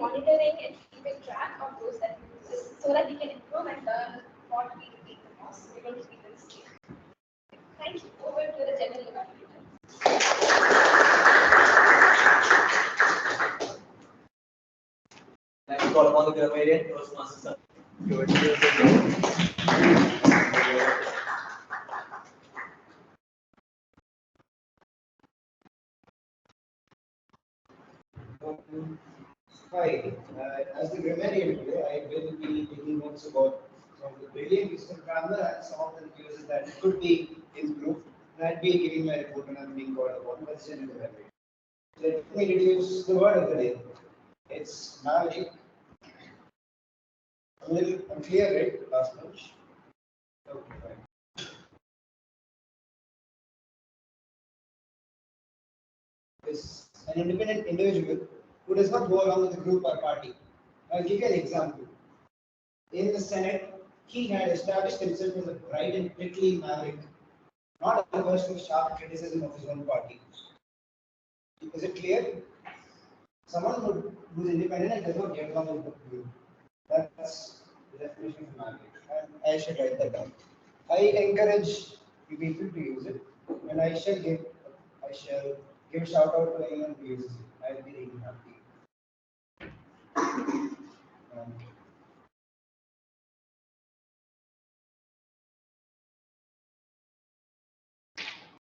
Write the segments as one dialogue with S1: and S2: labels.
S1: monitoring and keeping track of those that we use so that we can improve and learn what we repeat the most. We don't repeat the mistake. Thank you. Over to the general evaluator.
S2: Thank you, call upon the grammarian, Toastmasters.
S3: Hi, as the grammarian today, I will be taking notes about some of the brilliant use of grammar and some of the uses that could be improved. And I'll be giving my report and I'm being called upon by the general grammarian. Let me introduce the word of the day. It's maverick. A little unclear, right? Last much. Okay, fine. Is an independent individual who does not go along with the group or party. I'll give you an example. In the Senate, he had established himself as a bright and prickly maverick, not a person of sharp criticism of his own party. Is it clear? Someone who is independent and does not get along with the group. That's the definition of maverick. And I should write that down. I encourage you people to use it, and I shall give a shout out to anyone who uses it. I'll be really happy.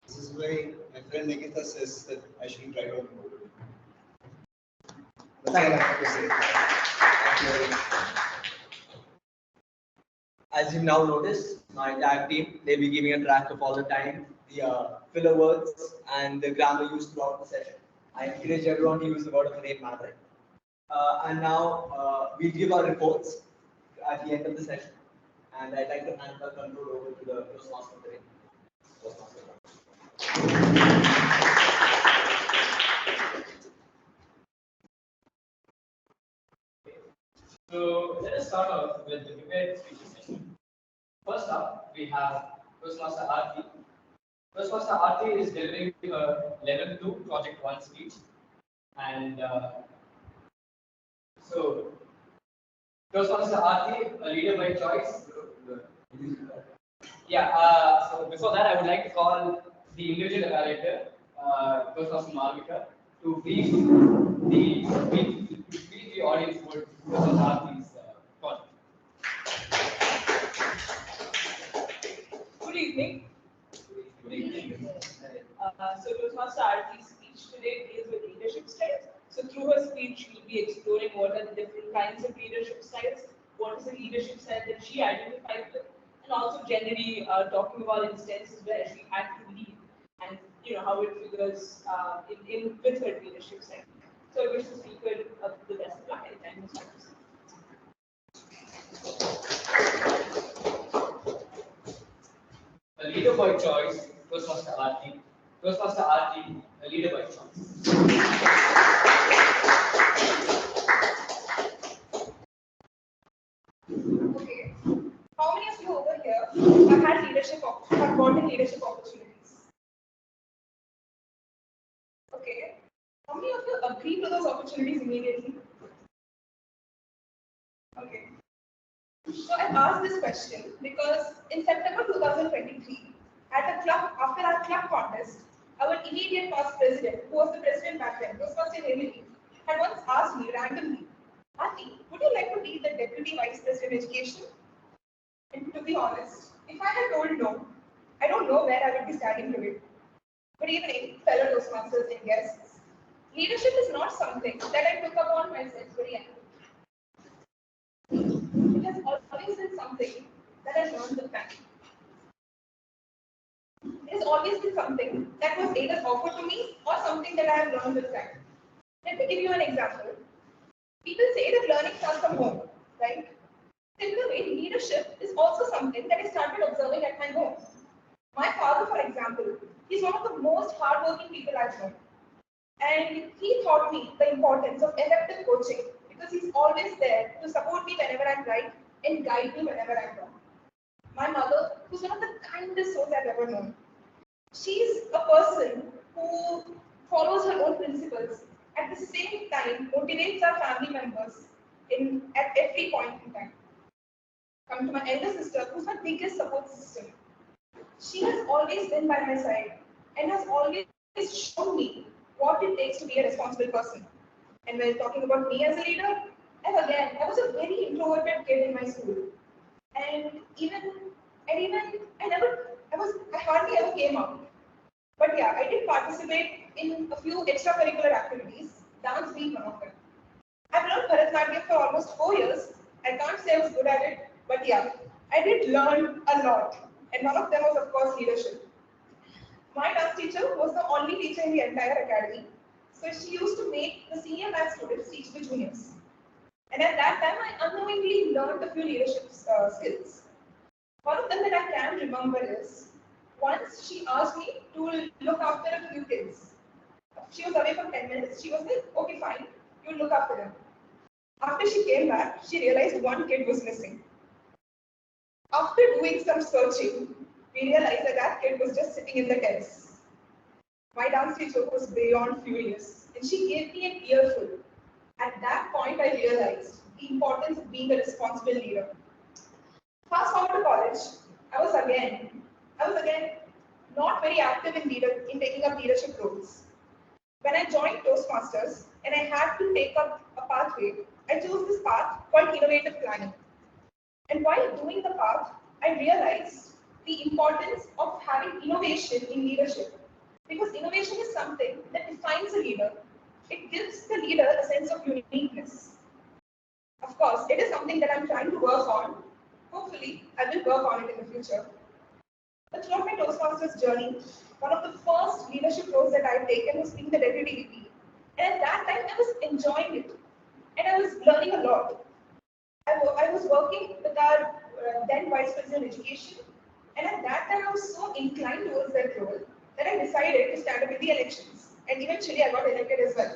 S3: This is why my friend Nikita says that I shouldn't write on the board. That's all I have to say. Thank you.
S2: As you've now noticed, my tag team, they'll be giving a track of all the time, the filler words and the grammar used throughout the session. I encourage everyone to use the word of the name maverick. And now we'll give our reports at the end of the session. And I'd like to hand the control over to the Toastmaster of the day.
S4: So let us start off with the prepared speeches session. First up, we have Toastmaster Aarti. Toastmaster Aarti is delivering her level 2 project 1 speech. And so Toastmaster Aarti, a leader by choice. Yeah, so before that, I would like to call the individual evaluator, Toastmaster Malvika, to brief the audience with Toastmaster Aarti's project.
S5: Good evening. Good evening. So Toastmaster Aarti's speech today deals with leadership styles. So through her speech, she will be exploring what are the different kinds of leadership styles, what is the leadership style that she identified with, and also generally talking about instances where she had to lead and how it figures in with her leadership style. So I wish the speaker the best of luck and time is
S4: A leader by choice, Toastmaster Aarti. Toastmaster Aarti, a leader by choice.
S5: Okay. How many of you over here have have gotten leadership opportunities? Okay. How many of you agree to those opportunities immediately? Okay. So I asked this question because in September 2023, after our club contest, our immediate past president, who was the president back then, Toastmaster Emily, had once asked me randomly, Aarti, would you like to be the deputy vice president education? And to be honest, if I had told no, I don't know where I would be standing today. Good evening, fellow Toastmasters and guests. Leadership is not something that I took upon myself very young. It has always been something that I learned with time. It has always been something that was either offered to me or something that I have learned with time. Let me give you an example. People say that learning starts from home, right? Similarly, leadership is also something that I started observing at my home. My father, for example, is one of the most hardworking people I've known. And he taught me the importance of effective coaching because he's always there to support me whenever I'm right and guide me whenever I'm wrong. My mother, who's one of the kindest souls I've ever known, she's a person who follows her own principles at the same time motivates our family members at every point in time. Coming to my elder sister, who's my biggest support system. She has always been by my side and has always shown me what it takes to be a responsible person. And when talking about me as a leader, and again, I was a very introverted kid in my school. And I hardly ever came out. But yeah, I did participate in a few extracurricular activities, dance being one of them. I've learned Bharatanatyam for almost 4 years. I can't say I was good at it, but yeah, I did learn a lot. And one of them was, of course, leadership. My dance teacher was the only teacher in the entire academy. So she used to make the senior math students teach the juniors. And at that time, I unknowingly learned a few leadership skills. One of them that I can remember is once she asked me to look after a few kids. She was away for 10 minutes. She was like, okay, fine, you look after them. After she came back, she realized one kid was missing. After doing some searching, we realized that that kid was just sitting in the terrace. My dance teacher was beyond furious, and she gave me an earful. At that point, I realized the importance of being a responsible leader. Fast forward to college, I was again not very active in taking up leadership roles. When I joined Toastmasters and I had to take up a pathway, I chose this path called innovative planning. And while doing the path, I realized the importance of having innovation in leadership. Because innovation is something that defines a leader. It gives the leader a sense of uniqueness. Of course, it is something that I'm trying to work on. Hopefully, I will work on it in the future. But throughout my Toastmasters journey, one of the first leadership roles that I've taken was being the deputy VP. And at that time, I was enjoying it. And I was learning a lot. I was working with our then Vice President of Education. And at that time, I was so inclined towards that role that I decided to stand up in the elections. And eventually, I got elected as well.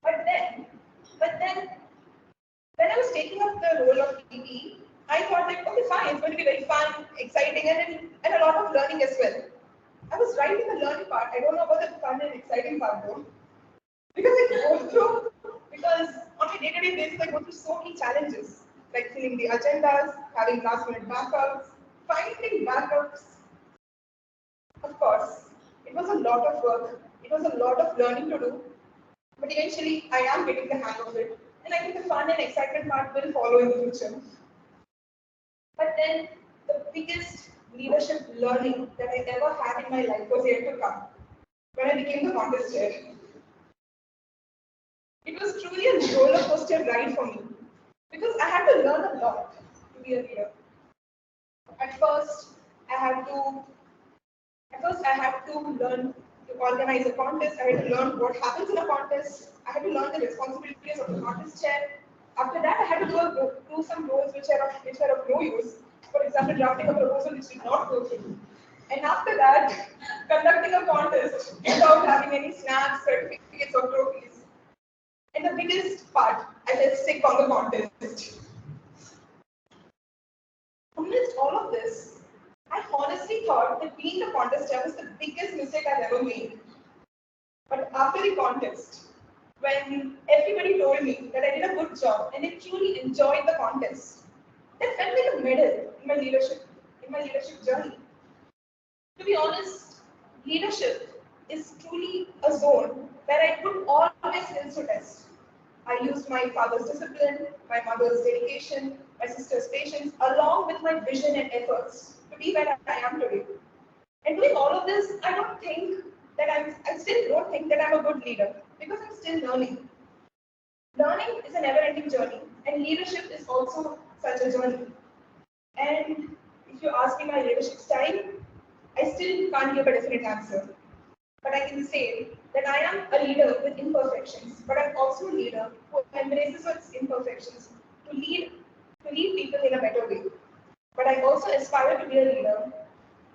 S5: But then, when I was taking up the role of VP, I thought like, okay, fine, it's going to be very fun, exciting, and a lot of learning as well. I was right in the learning part. I don't know about the fun and exciting part though. Because on a day-to-day basis, I go through so many challenges, like filling the agendas, having last-minute backups, finding backups. Of course, it was a lot of work. It was a lot of learning to do. But eventually, I am getting the hang of it. And I think the fun and excitement part will follow in the future. But then, the biggest leadership learning that I ever had in my life was yet to come when I became the contest chair. It was truly a roller coaster ride for me because I had to learn a lot to be a leader. At first, I had to learn to organize a contest. I had to learn what happens in a contest. I had to learn the responsibilities of the contest chair. After that, I had to do some roles which are of no use. For example, drafting a proposal which did not go through. And after that, conducting a contest without having any snacks, certificates, or trophies. And the biggest part, I felt sick on the contest. Amidst all of this, I honestly thought that being the contest chair was the biggest mistake I've ever made. But after the contest, when everybody told me that I did a good job and they truly enjoyed the contest, that felt like a medal in my leadership journey. To be honest, leadership is truly a zone where I put all my skills to test. I used my father's discipline, my mother's dedication, my sister's patience, along with my vision and efforts to be where I am today. And doing all of this, I still don't think that I'm a good leader because I'm still learning. Learning is a never-ending journey, and leadership is also such a journey. And if you ask me my leadership style, I still can't give a definite answer. But I can say that I am a leader with imperfections, but I'm also a leader who embraces its imperfections to lead people in a better way. But I also aspire to be a leader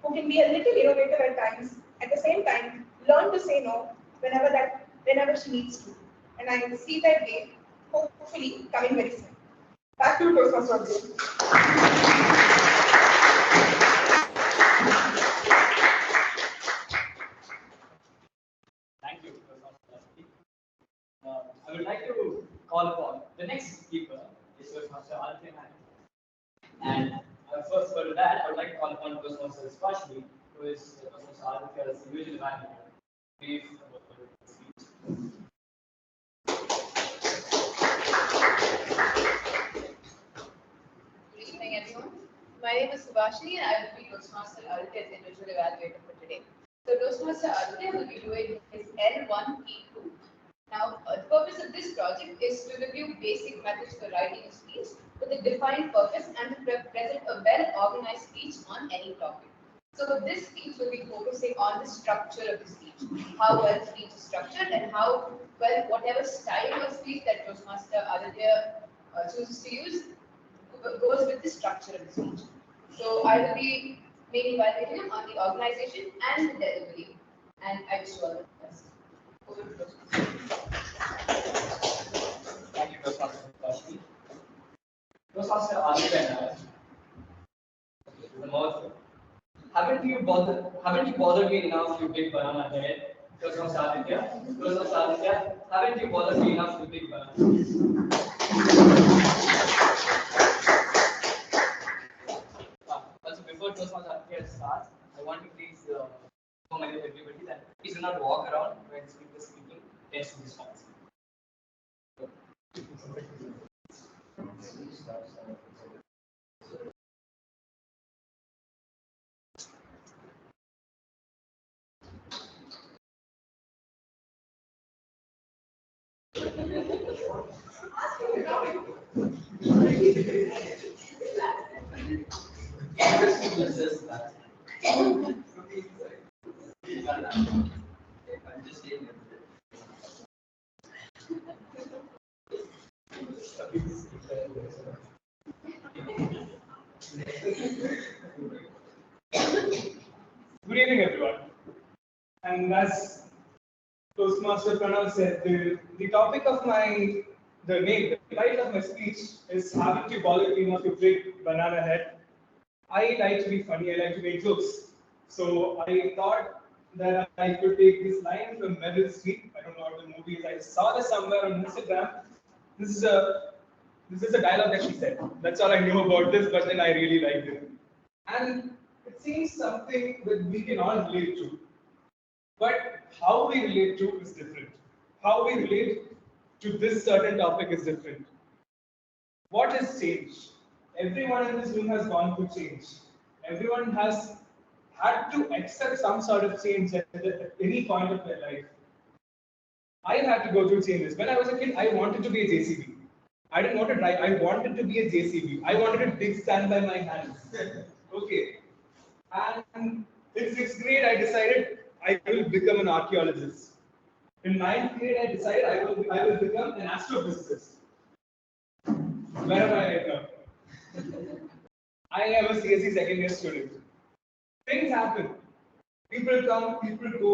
S5: who can be a little innovative at times, at the same time, learn to say no whenever she needs to. And I will see that day, hopefully, coming very soon. Back to Toastmasters.
S4: I would like to call upon the next speaker, is Toastmaster Alvin. And first for that, I would like to call upon Toastmaster Roshni, who is Toastmaster Alvin's individual evaluator. Brief about the speech.
S6: Good evening, everyone. My name is Subhashini, and I will be Toastmaster Aditya's individual evaluator for today. So Toastmaster Aditya will be doing his L1 P2. Now, the purpose of this project is to review basic methods for writing a speech with a defined purpose and to present a well-organized speech on any topic. So this speech will be focusing on the structure of the speech, how well speech is structured and how well whatever style of speech that Toastmaster Aditya chooses to use goes with the structure of the speech. So I will be mainly evaluating him on the organization and the delivery. And I wish you all the best. Over to Toastmaster.
S4: Thank you, Toastmaster Roshni. Toastmaster Alvin, the mouth. Haven't you bothered me enough to pick banana head? Toastmaster Aditya. Toastmaster Aditya, haven't you bothered me enough to pick banana? Also, before Toastmaster Aditya starts, I want to please remind everybody that please do not walk around when speaker is speaking. Test to response.
S7: Good evening, everyone. And as Toastmaster Pranav said, the topic of the title of my speech is "Haven't you bothered me enough to break banana head?" I like to be funny. I like to make jokes. So I thought that I could take this line from Meryl Streep. I don't know what the movie is. I saw this somewhere on Instagram. This is a dialogue that she said. That's all I knew about this, but then I really liked it. And it seems something that we can all relate to. But how we relate to is different. How we relate to this certain topic is different. What is change? Everyone in this room has gone through change. Everyone has had to accept some sort of change at any point of their life. I had to go through changes. When I was a kid, I wanted to be a JCB. I didn't want to drive. I wanted to be a JCB. I wanted to dig sand by my hands. Okay. And in 6th grade, I decided I will become an archaeologist. In 9th grade, I decided I will become an astrophysicist. Where am I right now? I am a CSE second year student. Things happen. People come, people go.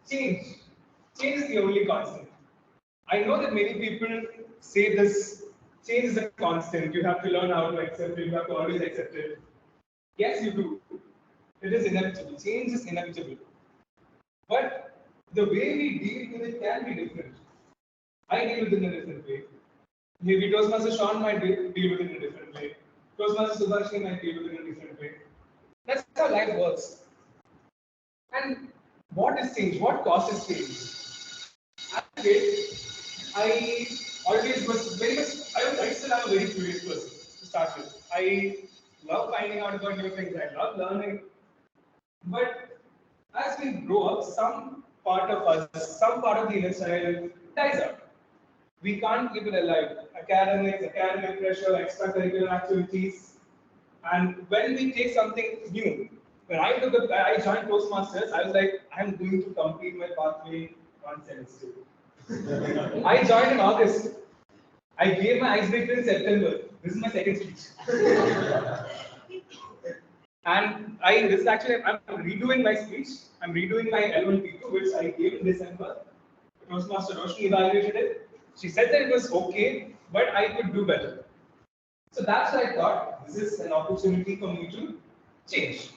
S7: Change. Change is the only constant. I know that many people say this, change is a constant. You have to learn how to accept it. You have to always accept it. Yes, you do. It is inevitable. Change is inevitable. But the way we deal with it can be different. I deal with it in a different way. Maybe Toastmaster Sean might deal with it in a different way. Toastmaster Subhashini might deal with it in a different way. That's how life works. And what is change? What causes change? As a kid, I always was very much, I still am a very curious person to start with. I love finding out about new things. I love learning. But as we grow up, some part of us, some part of the inner child dies out. We can't keep it alive. Academics, academic pressure, extracurricular activities. And when we take something new, when I joined Toastmasters, I was like, I'm going to complete my pathway in 1 semester. I joined in August. I gave my icebreaker in September. This is my second speech. And this is actually, I'm redoing my speech. I'm redoing my L1 P2, which I gave in December. Toastmaster Roshni evaluated it. She said that it was okay, but I could do better. So that's what I thought. This is an opportunity for me to change.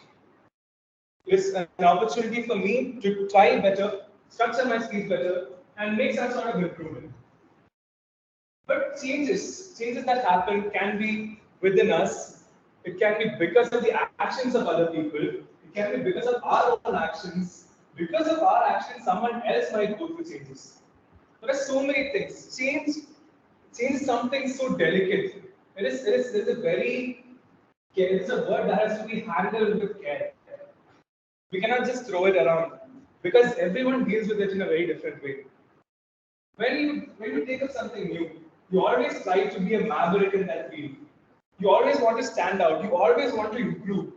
S7: It's an opportunity for me to try better, structure my speech better, and make some sort of improvement. But changes that happen can be within us. It can be because of the actions of other people. It can be because of our own actions. Because of our actions, someone else might go through changes. There are so many things. Change is something so delicate. It is a very, it is a word that has to be handled with care. We cannot just throw it around because everyone deals with it in a very different way. When you take up something new, you always try to be a maverick in that field. You always want to stand out. You always want to improve.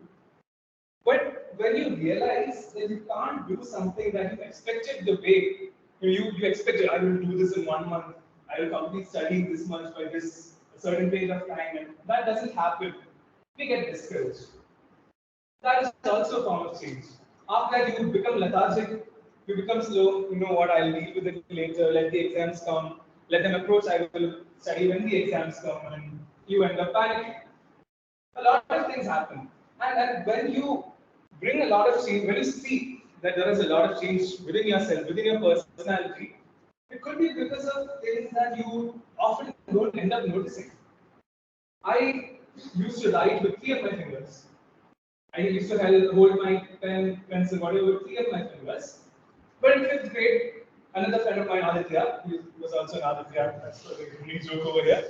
S7: But when you realize that you can't do something that you expected the way you expected, I will do this in 1 month. I will complete studying this much by this a certain period of time, and that doesn't happen. We get discouraged. That is also a form of change. After that, you become lethargic, you become slow. You know what? I'll deal with it later. Let the exams come. Let them approach. I will study when the exams come, and you end up panicking. A lot of things happen, and when you bring a lot of change, when you see that there is a lot of change within yourself, within your personality, it could be because of things that you often don't end up noticing. I used to write with 3 of my fingers. I used to hold my pen, pencil, whatever, with 3 of my fingers. But in 5th grade, another friend of mine, Aditya, who was also an Aditya, that's a funny joke over here.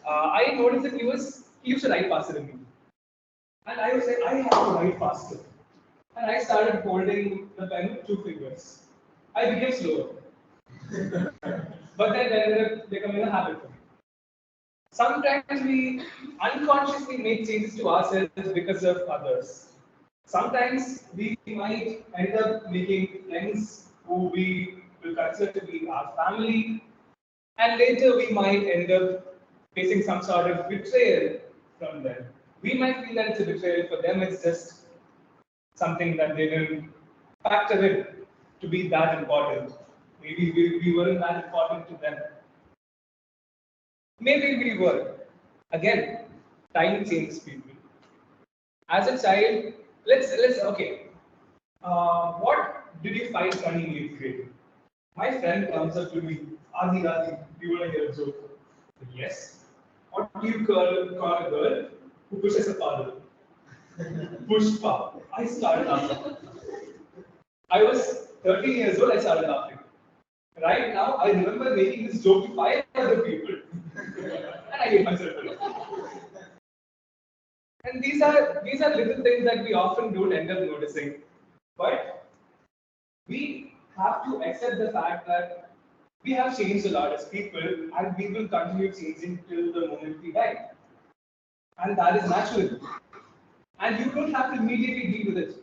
S7: I noticed that he used to write faster than me. And I was like, I have to write faster. And I started holding the pen with 2 fingers. I became slower. But then that ended up becoming a habit for me. Sometimes we unconsciously make changes to ourselves because of others. Sometimes we might end up making friends who we will consider to be our family, and later we might end up facing some sort of betrayal from them. We might feel that it's a betrayal, for them it's just something that they didn't factor in to be that important. Maybe we weren't that important to them. Maybe we were. Again, time changes people. As a child, let's okay. What did you find funny in 8th grade? My friend comes up to me, Adi, do you want to hear a joke? Yes. What do you call a girl who pushes a father? Pushpa. I started laughing. I was 13 years old, I started laughing. Right now, I remember making this joke to 5 other people, and I hate myself for it. And these are little things that we often don't end up noticing. But we have to accept the fact that we have changed a lot as people, and we will continue changing till the moment we die. And that is natural. And you don't have to immediately deal with it.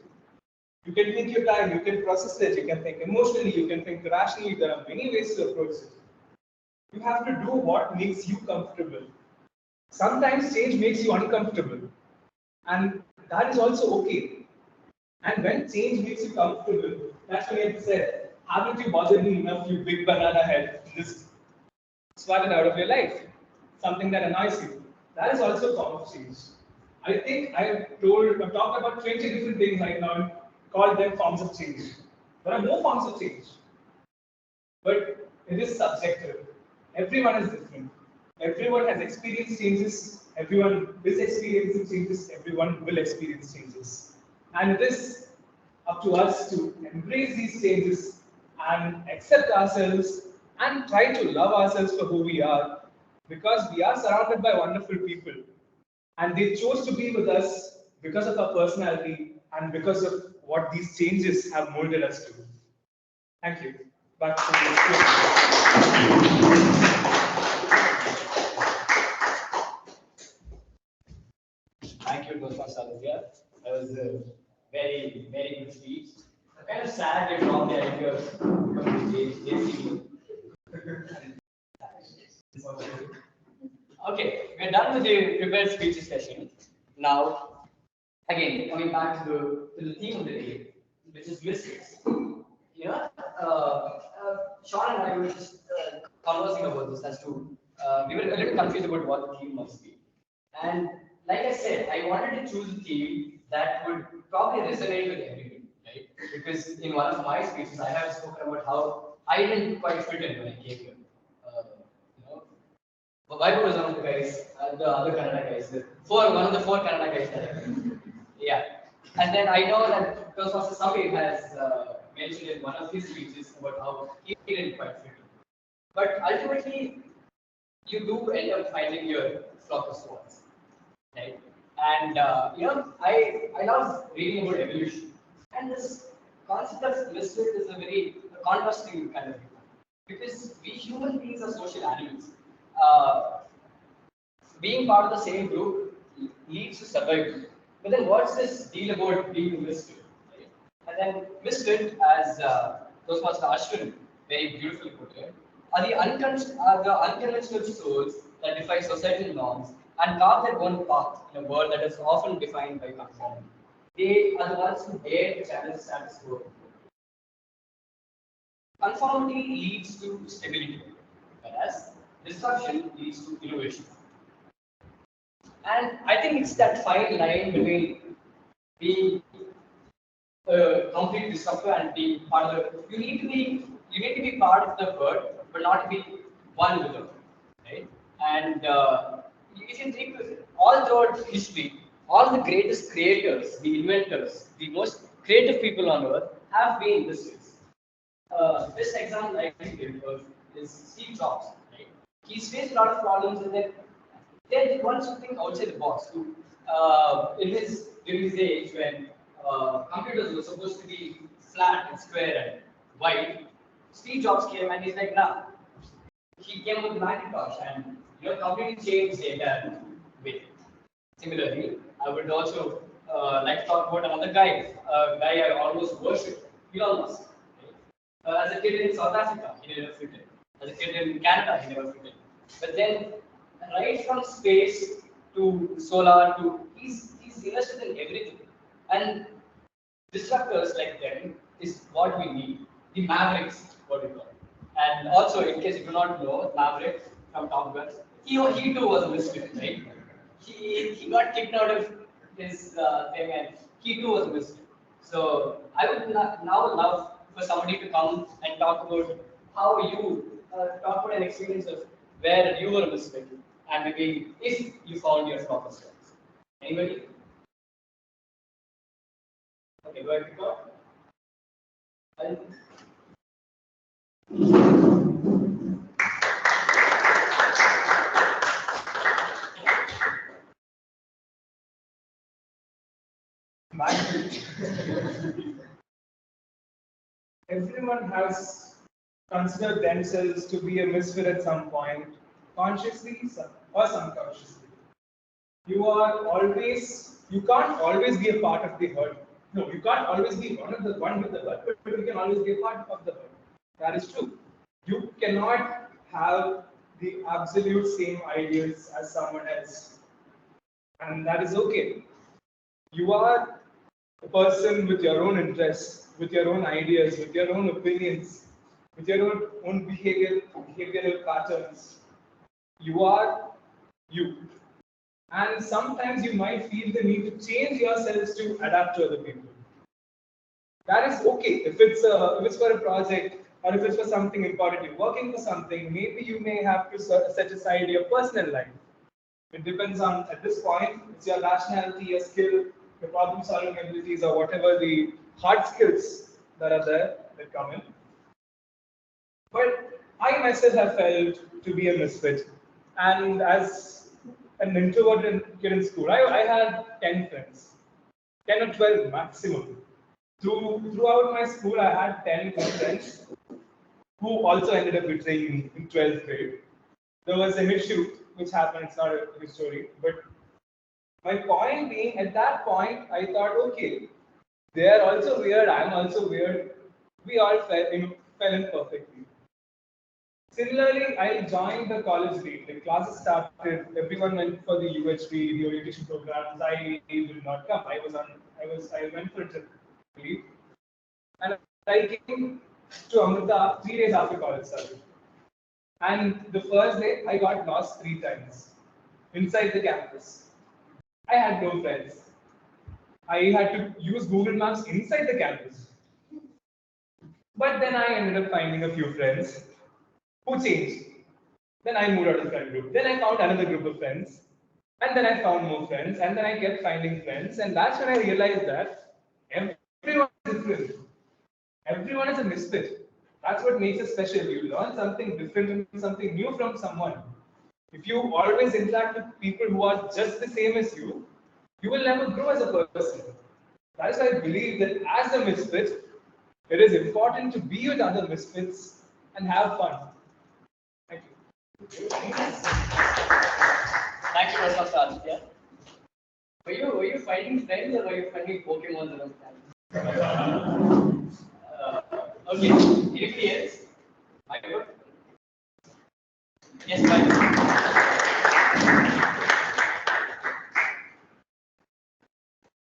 S7: You can take your time, you can process it, you can think emotionally, you can think rationally. There are many ways to approach it. You have to do what makes you comfortable. Sometimes change makes you uncomfortable, and that is also okay. And when change makes you comfortable, that's when it said, haven't you bothered me enough, you big banana head? Just swat it out of your life. Something that annoys you. That is also a form of change. I think I've talked about 20 different things right now and called them forms of change. There are more forms of change. But it is subjective. Everyone is different. Everyone has experienced changes. Everyone is experiencing changes. Everyone will experience changes. And it is up to us to embrace these changes and accept ourselves and try to love ourselves for who we are, because we are surrounded by wonderful people and they chose to be with us because of our personality and because of what these changes have molded us to. Thank you. Back to you.
S4: Thank you, Toastmasters. That was a very, very good speech. I'm kind of sad they dropped the idea of becoming JCB. Okay, we're done with the prepared speeches session. Now, again, coming back to the theme of the day, which is misfits. You know, Sean and I were just conversing about this as to we were a little confused about what the theme must be. And like I said, I wanted to choose a theme that would probably resonate with everybody, right? Because in one of my speeches, I have spoken about how I didn't quite fit in when I came here. You know, Vaibhav was one of the guys, the other Kannada guys, one of the four Kannada guys that I met. Yeah. And then I know that Toastmaster Samir has mentioned in one of his speeches about how he didn't quite fit in. But ultimately, you do end up finding your flock of swans, right? And I love reading about evolution, and this concept of misfit is a very contrasting kind of thing because we human beings are social animals. Uh, Being part of the same group leads to survival. But then what's this deal about being a misfit? Right? And then misfit, as Toastmaster Ashwin very beautifully put it, are the unconventional souls that defy societal norms and carve their own path in a world that is often defined by conformity. They are the ones who dare to challenge status quo. Conformity leads to stability, whereas disruption leads to innovation. And I think it's that fine line between being a complete disruptor and being part of the. You need to be part of the herd, but not to be one with them, right? And if you think of it, all throughout history, all the greatest creators, the inventors, the most creative people on earth have been this way. Best example I can give of is Steve Jobs. Right? He's faced a lot of problems, and then wants to think outside the box. During his age, when computers were supposed to be flat and square and white, Steve Jobs came and he's like, nah. He came with Macintosh and completely changed the entire way. Similarly, I would also like to talk about another guy, a guy I almost worship, Elon Musk. As a kid in South Africa, he never fit in. As a kid in Canada, he never fit in. But then, right from space to solar to he's invested in everything. And disruptors like them is what we need. The Mavericks, what we call. And also, in case you do not know, Maverick from Top Gun, he too was a misfit, right? He got kicked out of his thing, and he too was a misfit. So I would now love for somebody to come and talk about how you talk about an experience of where you were a misfit, and maybe if you found your proper strengths. Anybody? Okay, go ahead, record.
S7: Everyone has considered themselves to be a misfit at some point, consciously or subconsciously. You can't always be a part of the herd. No, you can't always be one with the herd, but you can always be a part of the herd. That is true. You cannot have the absolute same ideas as someone else, and that is okay. You are a person with your own interests, with your own ideas, with your own opinions, with your own behavioral patterns. You are you. And sometimes you might feel the need to change yourselves to adapt to other people. That is okay. If it's for a project or if it's for something important, you're working for something, maybe you may have to set aside your personal life. It depends on, at this point, it's your rationality, your skill, your problem solving abilities, or whatever the hard skills that are there that come in. But I myself have felt to be a misfit. And as an introverted kid in school, I had 10 friends, 10 or 12 maximum. Throughout my school, I had 10 good friends who also ended up betraying me in 12th grade. There was an issue which happened, it's not a big story, but my point being, at that point, I thought, okay, they are also weird, I'm also weird. We all fell in perfectly. Similarly, I joined the college league. The classes started, everyone went for the UHD, the orientation programs. I did not come. I went for a trip leave. And I came to Amrita 3 days after college started. And the first day, I got lost 3 times inside the campus. I had no friends. I had to use Google Maps inside the campus. But then I ended up finding a few friends who changed. Then I moved out of the friend group. Then I found another group of friends. And then I found more friends. And then I kept finding friends. And that's when I realized that everyone is different. Everyone is a misfit. That's what makes it special. You learn something different and something new from someone. If you always interact with people who are just the same as you will never grow as a person. That is why I believe that as a misfit, it is important to be with other misfits and have fun. Thank you.
S4: Thank you, Dr. Aditya. Were you finding friends or were you finding Pokemon around time? Okay. Anybody else? Yes, bye.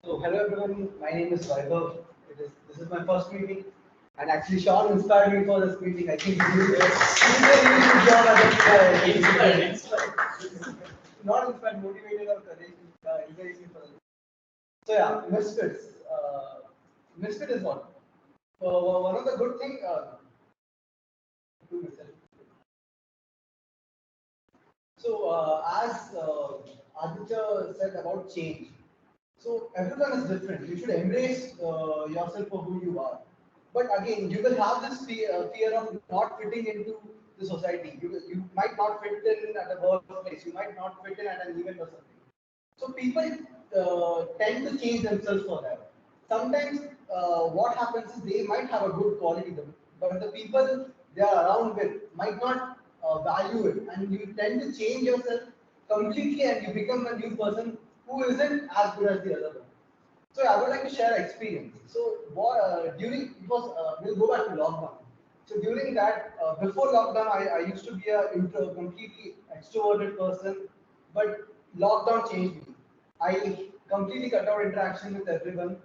S2: So hello everyone, my name is Vaibhav. This is my first meeting, and actually Sean inspired me for this meeting. I think you did a job as inspired. Not inspired, motivated or encouraged me for this. So yeah, Misfits. Misfit is what? One of the good things. So as Aditya said about change. So everyone is different. You should embrace yourself for who you are. But again, you will have this fear of not fitting into the society. You might not fit in at a workplace. You might not fit in at an event or something. So people tend to change themselves for that. Sometimes what happens is they might have a good quality, but the people they are around with might not value it, and you tend to change yourself completely, and you become a new person who isn't as good as the other one. So I would like to share an experience. So during it was we'll go back to lockdown. So during that, before lockdown, I used to be a completely extroverted person, but lockdown changed me. I completely cut out interaction with everyone.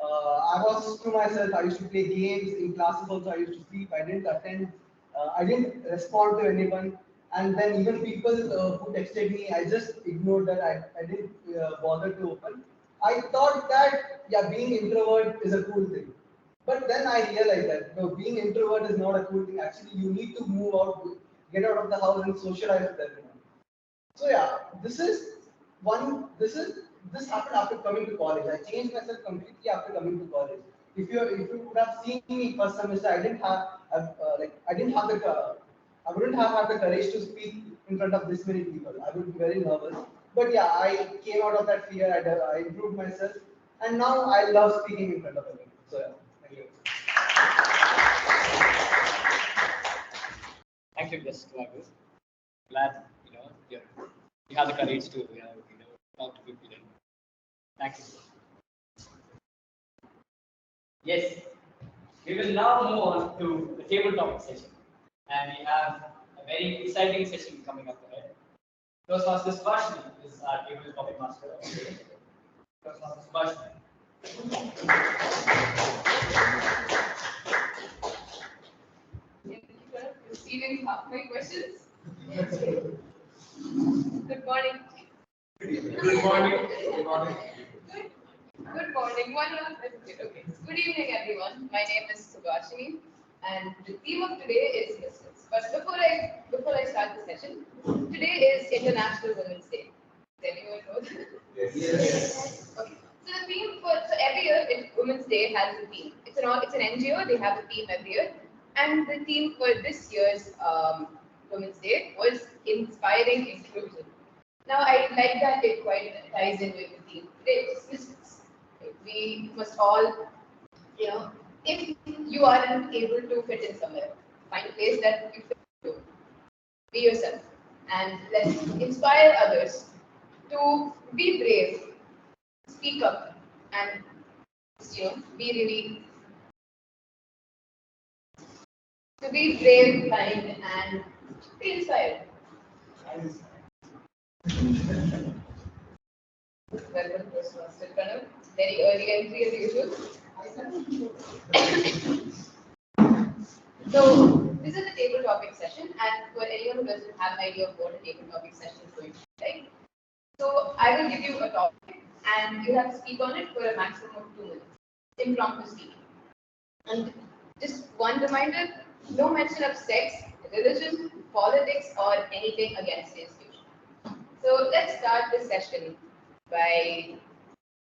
S2: I was to myself. I used to play games in classes. Also, I used to sleep. I didn't attend. I didn't respond to anyone. And then even people who texted me, I just ignored that. I didn't bother to open. I thought that yeah, being introvert is a cool thing. But then I realized that no, being introvert is not a cool thing. Actually, you need to move out, get out of the house, and socialize with everyone. So yeah, this happened after coming to college. I changed myself completely after coming to college. If you would have seen me first semester, I didn't have the I wouldn't have had the courage to speak in front of this many people. I would be very nervous. But yeah, I came out of that fear. I improved myself, and now I love speaking in front of everyone. So yeah, thank you.
S4: Thank you, Mr. Vaibhav. Glad you have the courage to talk to people. Thank you. Yes, we will now move on to the table topic session, and we have a very exciting session coming up ahead. Toastmasters Roshni is our table topic master. Toastmasters Roshni.
S6: Thank you for receiving half my questions. Good morning.
S7: Good morning. Good morning.
S6: Good morning. One last message. Okay. Good evening, everyone. My name is Subhashini, and the theme of today is Misfits. But before I start the session, today is International Women's Day. Does anyone know that?
S2: Yes.
S6: Okay. So the theme so every year Women's Day has a theme. It's an NGO. They have a theme every year, and the theme for this year's Women's Day was inspiring inclusion. Now I like that it quite ties in with the theme today, which is Misfits. We must all, if you aren't able to fit in somewhere, find a place that you fit into. Be yourself, and let's inspire others to be brave, speak up, and be really to be brave, kind, and be inspired. Welcome to Toastmaster Pranav. Very early entry as usual. So this is a table topic session, and for anyone who doesn't have an idea of what a table topic session is going to be like, so I will give you a topic, and you have to speak on it for a maximum of 2 minutes. Impromptu speaking. And just one reminder: no mention of sex, religion, politics, or anything against the institution. So let's start this session by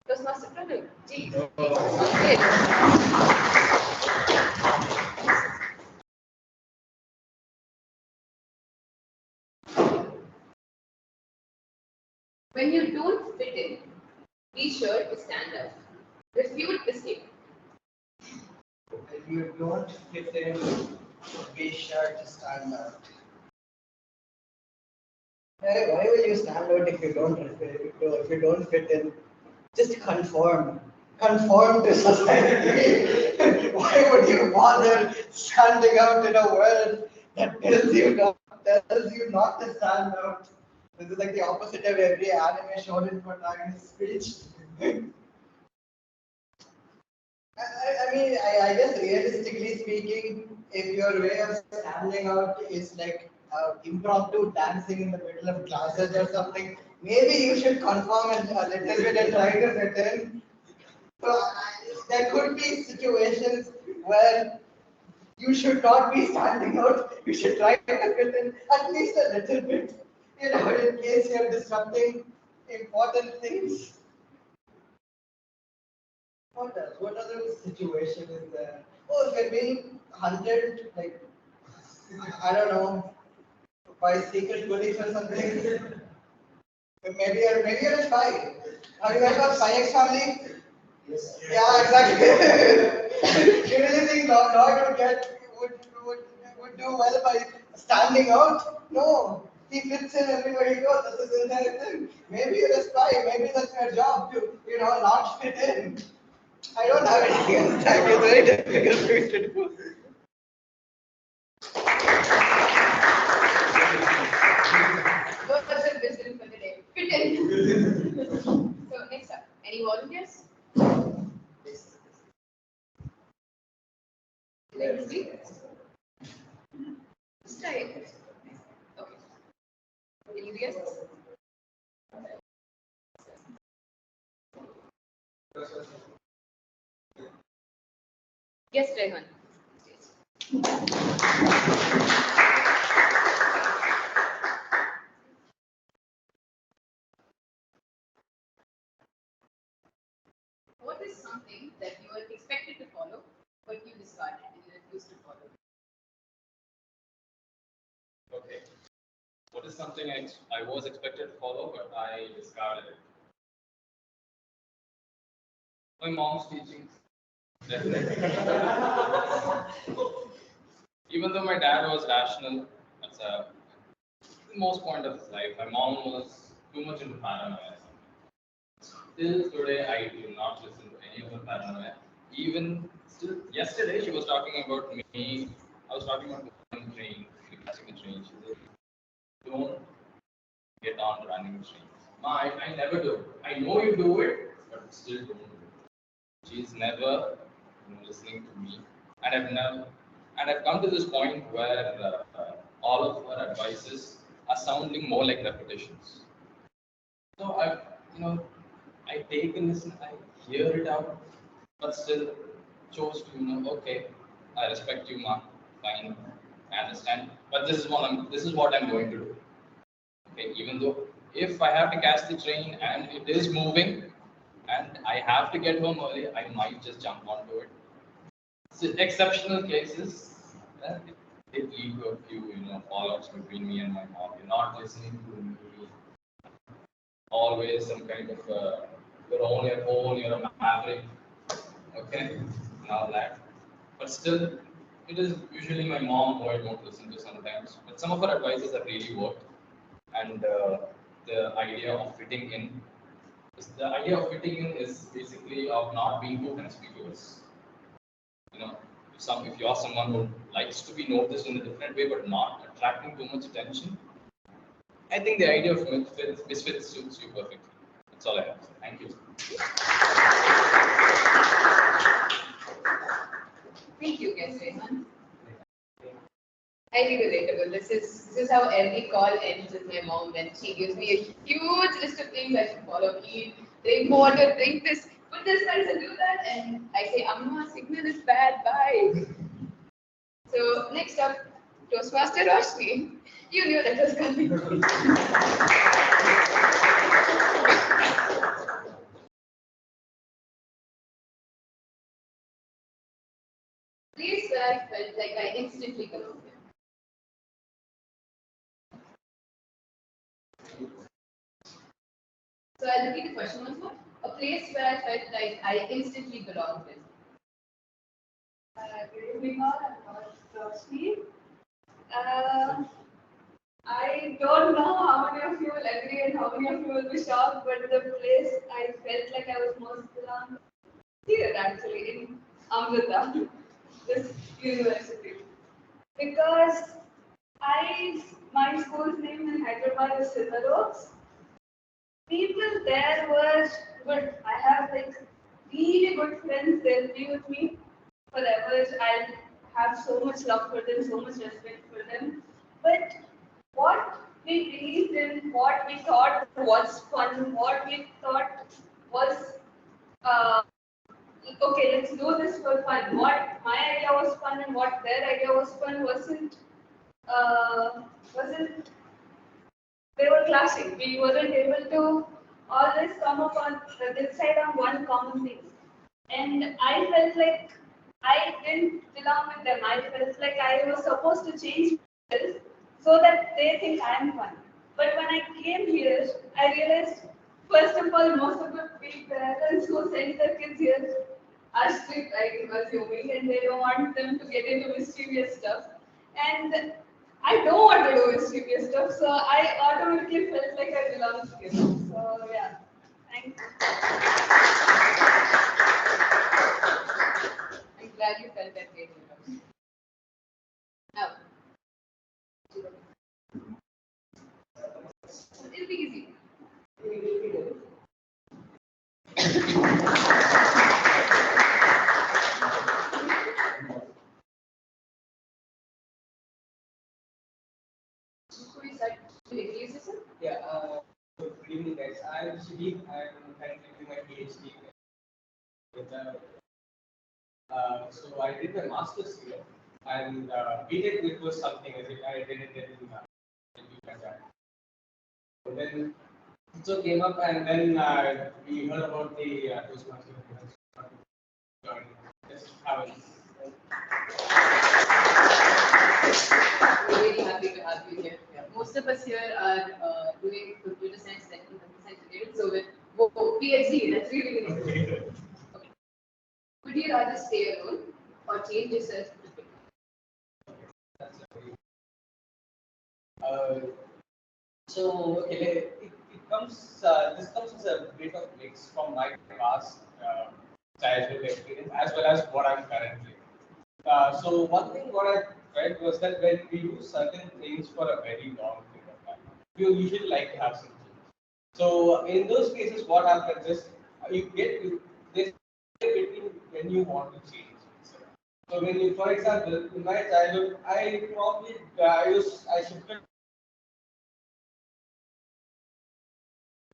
S6: Toastmaster Pranul. Ji, take When you don't fit in, be sure to stand up. Refute the statement.
S3: If you don't fit in, be sure to stand out. Hey, why will you stand out if you don't fit in? Just conform. Conform to society. Why would you bother standing out in a world that tells you not to stand out? This is like the opposite of every anime shonen protagonist speech. I guess realistically speaking, if your way of standing out is like impromptu dancing in the middle of classes or something, maybe you should conform a little bit and try to fit in. So there could be situations where you should not be standing out. You should try to fit in at least a little bit, in case you're disrupting important things. What else? What other situation is there? Oh, if you're being hunted, like, I don't know, by secret police or something. Maybe you're a spy. Have you guys got Spy X Family?
S2: Yes.
S3: Yeah, exactly. You really think Lord would do well by standing out? No. He fits in everywhere he goes. That's his entire thing. Maybe you're a spy. Maybe that's your job to, not fit in. I don't have anything else. Thank you. Very difficult for me to do.
S6: Words of wisdom for the day. Fit in. So next up, any volunteers? Like to speak? Just try it. Okay. Any guests? Yes, Rehan. What is something that you were expected to follow, but you discarded and you refused to follow?
S4: Okay. What is something I was expected to follow, but I discarded it? My mom's teachings. Definitely. Even though my dad was rational, that's the most point of his life. My mom was too much into paranoia. Till today, I do not listen to any of her paranoia. Even still, yesterday she was talking about me. I was talking about one train, catching a train. She said, "Don't get on running trains." Ma, I never do. I know you do it, but still don't do it. She's never listening to me, and I've come to this point where all of her advices are sounding more like repetitions. So I take and listen, I hear it out, but still chose to, okay, I respect you, ma, fine, I understand, but this is what I'm going to do. Okay, even though if I have to catch the train and it is moving and I have to get home early, I might just jump onto it. So exceptional cases, it did lead to a few, fallouts between me and my mom. You're not listening to me. Always some kind of you're on your own, you're a maverick. Okay, now that. But still, it is usually my mom who I don't listen to sometimes. But some of her advices have really worked. And the idea of fitting in. The idea of fitting in is basically of not being too conspicuous. If you're someone who likes to be noticed in a different way but not attracting too much attention, I think the idea of misfits suits you perfectly. That's all I have to say. Thank you.
S6: Thank you, guys, Rehan. Highly relatable. This is how every call ends with my mom when she gives me a huge list of things I should follow. Eat, drink water, drink this, put this and do that, and I say, Amma, signal is bad, bye. So next up, Toastmaster Roshni, you knew that was coming. Place where I felt like I instantly belonged. So I'll repeat the question once more. A place where I felt like I instantly belonged in.
S5: Good evening all, I'm Roshni. Uh, I don't know how many of you will agree and how many of you will be shocked, but the place I felt like I was most belong here actually in Amrita, this university. Because my school's name in Hyderabad is Silver Oaks. People there were good. I have like really good friends. They'll be with me forever. I'll have so much love for them, so much respect for them. But what we believed in, what we thought was fun, what we thought was uh, okay, let's do this for fun. What my idea was fun and what their idea was fun uh, wasn't they were clashing. We weren't able to always come up on decide on one common thing. And I felt like I didn't belong with them. I felt like I was supposed to change myself so that they think I am fun. But when I came here, I realized first of all, most of the parents who send their kids here are strict, I'm assuming, and they don't want them to get into mischievous stuff. And I don't want to do mischievous stuff, so I automatically felt like I belonged here. So yeah, thank you.
S6: I'm glad you felt that way. Now, it'll be easy. So you start to introduce yourself?
S8: Yeah, so good evening, guys. I'm Sudeep. I'm currently doing my PhD. With, so I did my master's here, and BTech it was something I did it in Canada. And then so came up, and then we heard about the Toastmasters. Just have a
S6: We're really happy to have you here. Yeah. Most of us here are doing computer science, technical science related, so with PhD, that's really really good. Okay. Would you rather stay alone or change yourself to fit?
S8: that's a very, uh, so okay, it comes. This comes as a bit of mix from my past childhood experience as well as what I'm currently. So one thing what I felt was that when we do certain things for a very long period of time, we usually like to have some change. So in those cases, what happens is you get to this between when you want to change. So when you, for example, in my childhood, I probably I shifted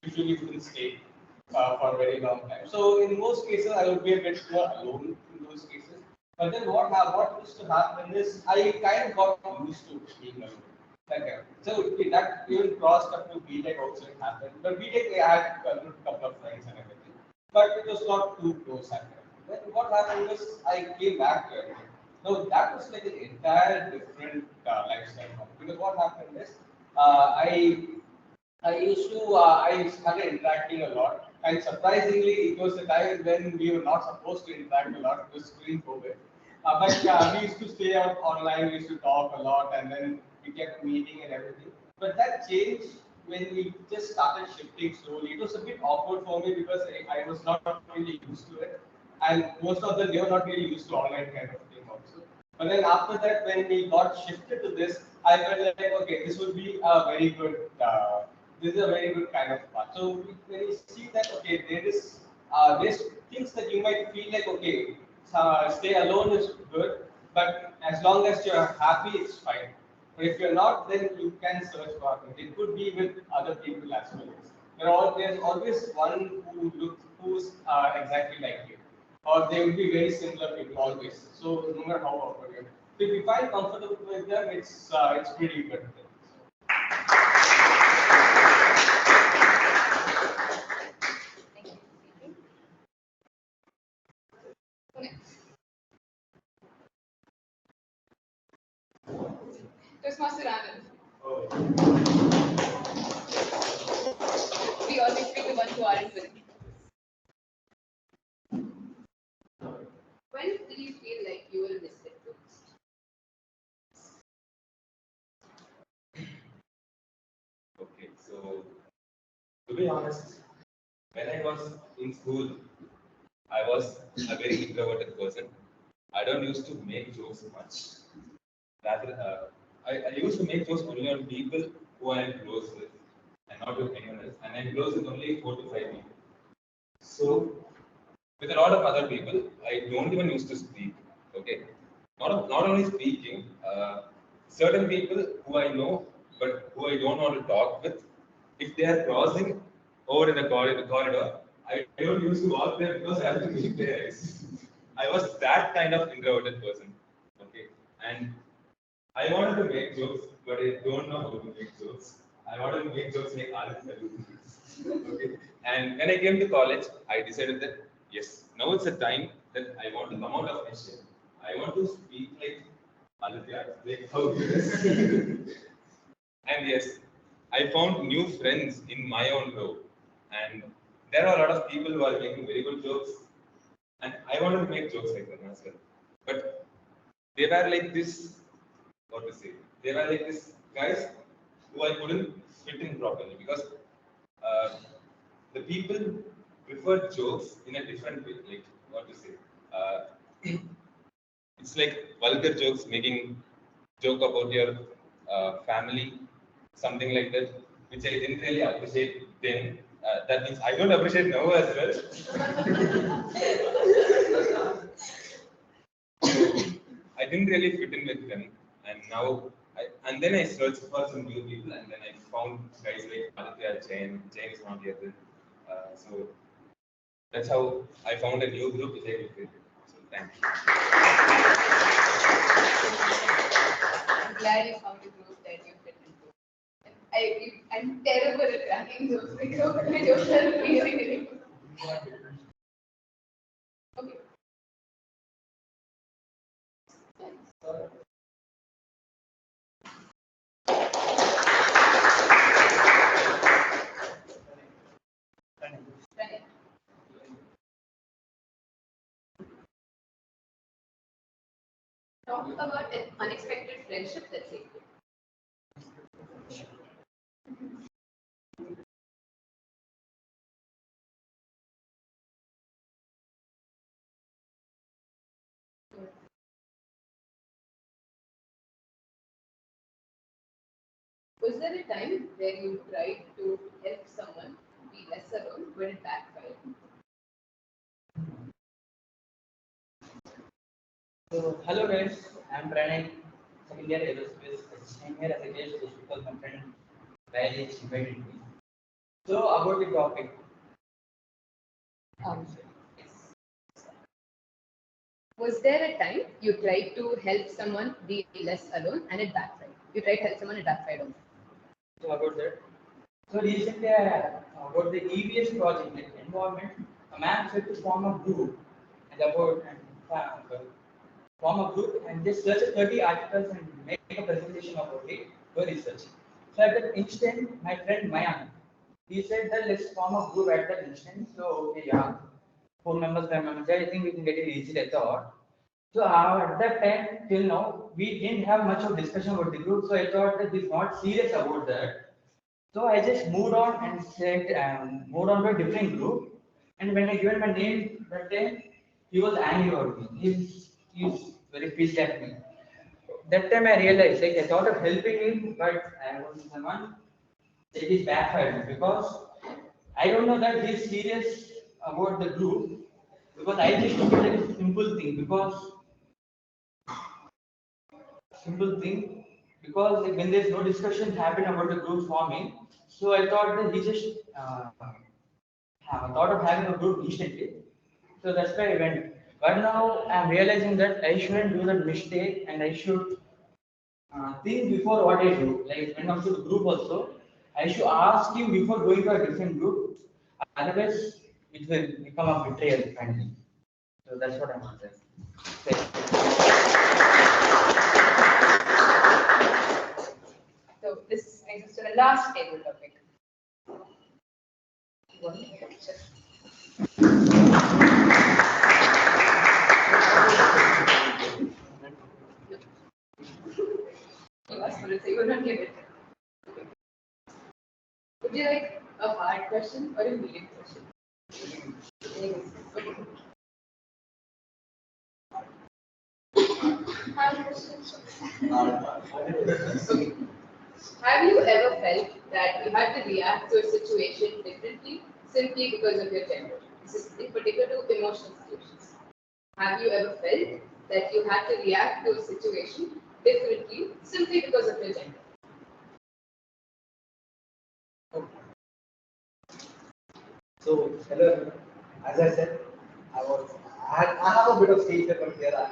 S8: usually wouldn't stay for a very long time. So in most cases, I would be a bit more alone in those cases. But then what used to happen is I kind of got used to being alone. Okay. So that even crossed up to BTech also it happened. But BTech I had a good couple of friends and everything. But it was not too close at that. Then what happened was I came back to it. So that was like an entire different lifestyle for me. Because what happened is I started interacting a lot, and surprisingly, it was a time when we were not supposed to interact a lot. It was during COVID, but we used to stay out online. We used to talk a lot, and then we kept meeting and everything. But that changed when we just started shifting slowly. It was a bit awkward for me because I was not really used to it, and most of them they were not really used to online kind of thing also. But then after that, when we got shifted to this, I felt like okay, this would be a very good. This is a very good kind of path. So when you see that okay, there's things that you might feel like okay, stay alone is good, but as long as you're happy, it's fine. But if you're not, then you can search for it. It could be with other people as well. There's always one who's exactly like you, or they will be very similar people always. So no matter how awkward you're. If you feel comfortable with them, it's pretty good.
S6: Toastmaster Anand.
S8: Oh.
S6: We always pick the ones who aren't winning. When did you feel like you were a misfit the most?
S9: Okay, so to be honest, when I was in school, I was a very introverted person. I don't used to make jokes much. Rather, I used to make jokes only on people who I am close with, and not with anyone else. And I'm close with only 4 to 5 people. So, with a lot of other people, I don't even used to speak. Okay, not only speaking, certain people who I know but who I don't want to talk with, if they are crossing over in the corridor, I don't used to walk there because I have to meet their eyes. I was that kind of introverted person. Okay, and I wanted to make jokes, but I don't know how to make jokes. I wanted to make jokes like Alex. Okay. And when I came to college, I decided that yes, now it's a time that I want to come out of my shell. I want to speak like Aditya, like how he is. And yes, I found new friends in my own row. And there are a lot of people who are making very good jokes. And I wanted to make jokes like them as well. But they were like this, what to say, they were like this guys who I couldn't fit in properly because the people prefer jokes in a different way. Like, what to say, it's like vulgar jokes, making joke about your family, something like that, which I didn't really appreciate then. That means I don't appreciate now as well. I didn't really fit in with them, and now and then I searched for some new people, and then I found guys like Aditya, Jain is not here. So that's how I found a new group which I could fit in. So thank you.
S6: I'm glad you found a group that you fit into. I'm terrible at cracking jokes because my jokes are really, really good. Okay. Right. Talk about an unexpected friendship that saved you. Was there a time where you tried to help someone be less alone but it backfired?
S10: So, hello guys, I'm Pranay, second year aerospace. I'm here as a guest just because my friend Riley invited me. So, about the topic.
S6: Yes. Was there a time you tried to help someone be less alone and it backfired? You tried to help someone, it backfired on.
S10: So, about that. So, recently, about the EVS project, like environment, a man said to form a group and form a group and just search 30 articles and make a presentation about it for research. So at that instant, my friend Mayan, he said that let's form a group at that instant. So okay, yeah, 4 members, 5 members, I think we can get it easily. I thought. So at that time till now, we didn't have much of discussion about the group. So I thought that he's not serious about that. So I just moved on and said, moved on to a different group. And when I given my name that day, he was angry about me. He's very pissed at me. That time I realized, like I thought of helping him, but I was someone. It is backfired because I don't know that he's serious about the group because I just took it like a simple thing because like, when there's no discussion happen about the group forming, so I thought that he just thought of having a group instantly. So that's why I went. But now I'm realizing that I shouldn't do that mistake and I should think before what I do. Like when it comes to the group also, I should ask you before going to a different group. Otherwise, it will become a betrayal finally. So that's what I want to say.
S6: So this brings us to the last table topic. You asked for it, so you will not give it. Would you like a hard question or a medium question? Okay. Hard question. Okay. Have you ever felt that you had to react to a situation differently simply because of your gender? This is in particular to emotional situations. Have you ever felt that you had to react to a situation differently simply because of your gender?
S2: So, hello, as I said, I have a bit of stage from here.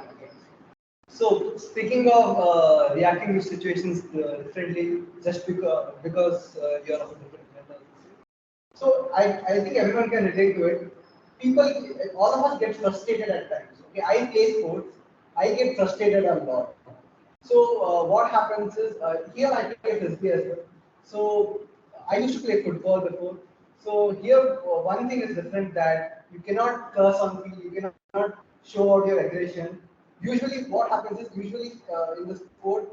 S2: So, speaking of reacting to situations differently, just because you're of a different gender. So, I think everyone can relate to it. People, all of us get frustrated at times. Okay, I play sports. I get frustrated a lot. So what happens is here I play frisbee as well. So I used to play football before. So here one thing is different that you cannot curse on field, you cannot show out your aggression. Usually what happens is usually in the sport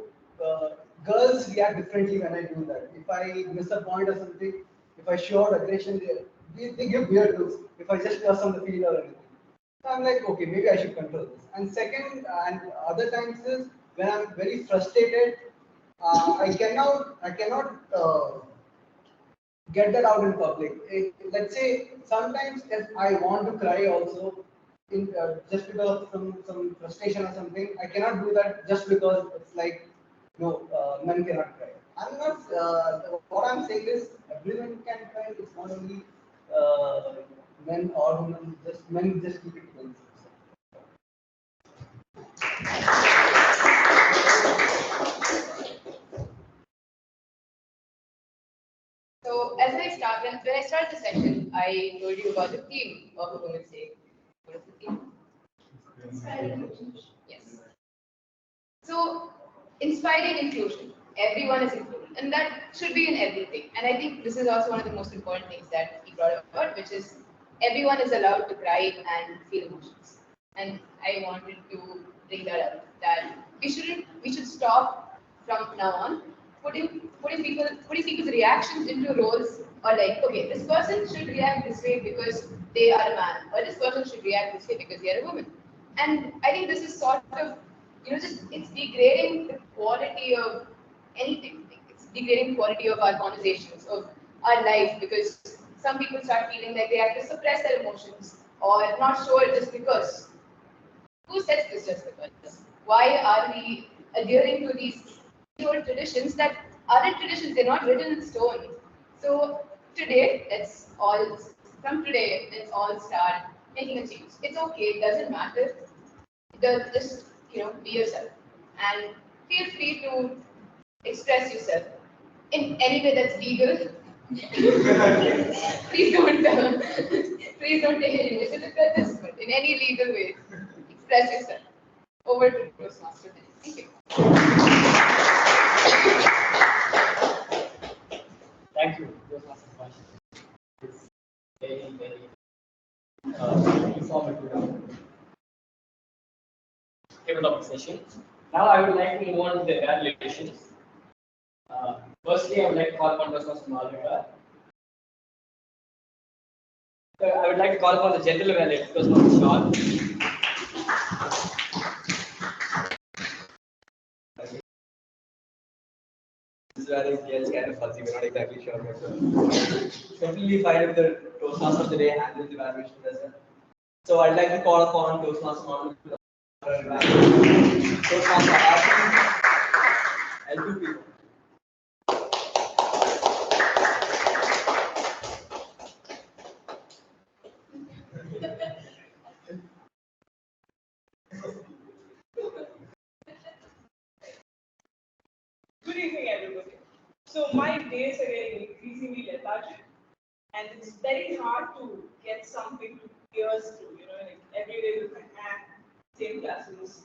S2: girls react differently when I do that. If I miss a point or something, if I show out aggression, they give weird looks. If I just curse on the field or anything. So I'm like, okay, maybe I should control this. And second, and other times is when I'm very frustrated, I cannot get that out in public. Let's say sometimes if I want to cry also, just because of some frustration or something, I cannot do that just because it's like no, men cannot cry. I'm not. What I'm saying is everyone can cry. It's not only uh, men or women. Just men just keep it to themselves.
S6: So as I start, when I start the session, I told you about the theme of Women's Day. What is the theme? Inspiring inclusion. Yes. So inspiring inclusion. Everyone is included, and that should be in everything. And I think this is also one of the most important things that he brought about, which is everyone is allowed to cry and feel emotions. And I wanted to bring that up. That we should stop from now on putting people's reactions into roles or like, okay, this person should react this way because they are a man, or this person should react this way because they are a woman. And I think this is sort of, just it's degrading the quality of anything. It's degrading the quality of our conversations, of our life, because some people start feeling like they have to suppress their emotions or not show it just because. Who says this just because? Why are we adhering to these old traditions that aren't traditions? They're not written in stone. So today, let's all start making a change. It's okay. It doesn't matter. Just be yourself and feel free to express yourself in any way that's legal. please don't please don't take any this, but in any legal way, express yourself. Over to Toastmaster. Thank you.
S4: Thank you. Those are some questions. It's very informative tabletop session. Now I would like to move on to the evaluations. Firstly, I would like to call upon Toastmaster Amrita. I would like to call upon the general evaluator, Toastmaster Sean.
S2: This is where it gets kind of fuzzy. We're not exactly sure. But completely fine with the Toastmaster today and with the evaluation as well. So I'd like to call upon Toastmaster Mohammed. Toastmaster L2 people.
S5: getting increasingly lethargic, and it's very hard to get something to pierce through. Like every day with my hand, same classes.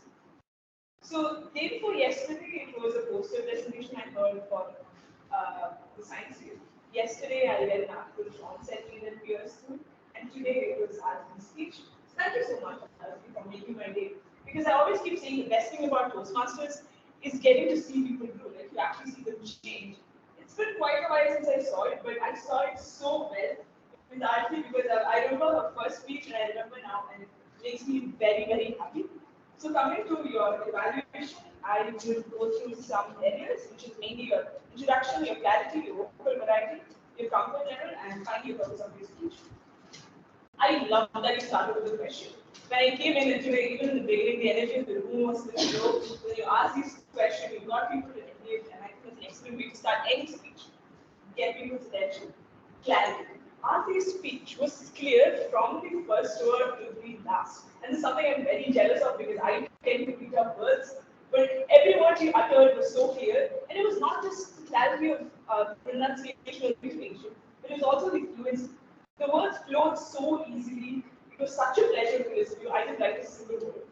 S5: So day before yesterday, it was a poster presentation I heard for the science field. Yesterday, I read an article Sean sent me that pierced through, and today it was Arjun's speech. So thank you so much, Arjun, for making my day. Because I always keep saying the best thing about Toastmasters is getting to see people grow, like you actually see them change. It's been quite a while since I saw it, but I saw it so well with Arjun because I remember her first speech and I remember now, and it makes me very, very happy. So coming to your evaluation, I will go through some areas, which is mainly your introduction, your clarity, your vocal variety, your comfort level, and finally your purpose of your speech. I love that you started with the question. When I came in today, even in the beginning, the energy of the room was still low. When you ask these questions, you got people to engage, and I think it's an excellent way to start any speech. Get people's attention. Clarity. Artie's speech was clear from the first word to the last. And this is something I'm very jealous of because I tend to pick up words. But every word she uttered was so clear. And it was not just the clarity of pronunciation or dictation, but it was also the fluency. The words flowed so easily. It was such a pleasure to listen to you. I didn't like a single word.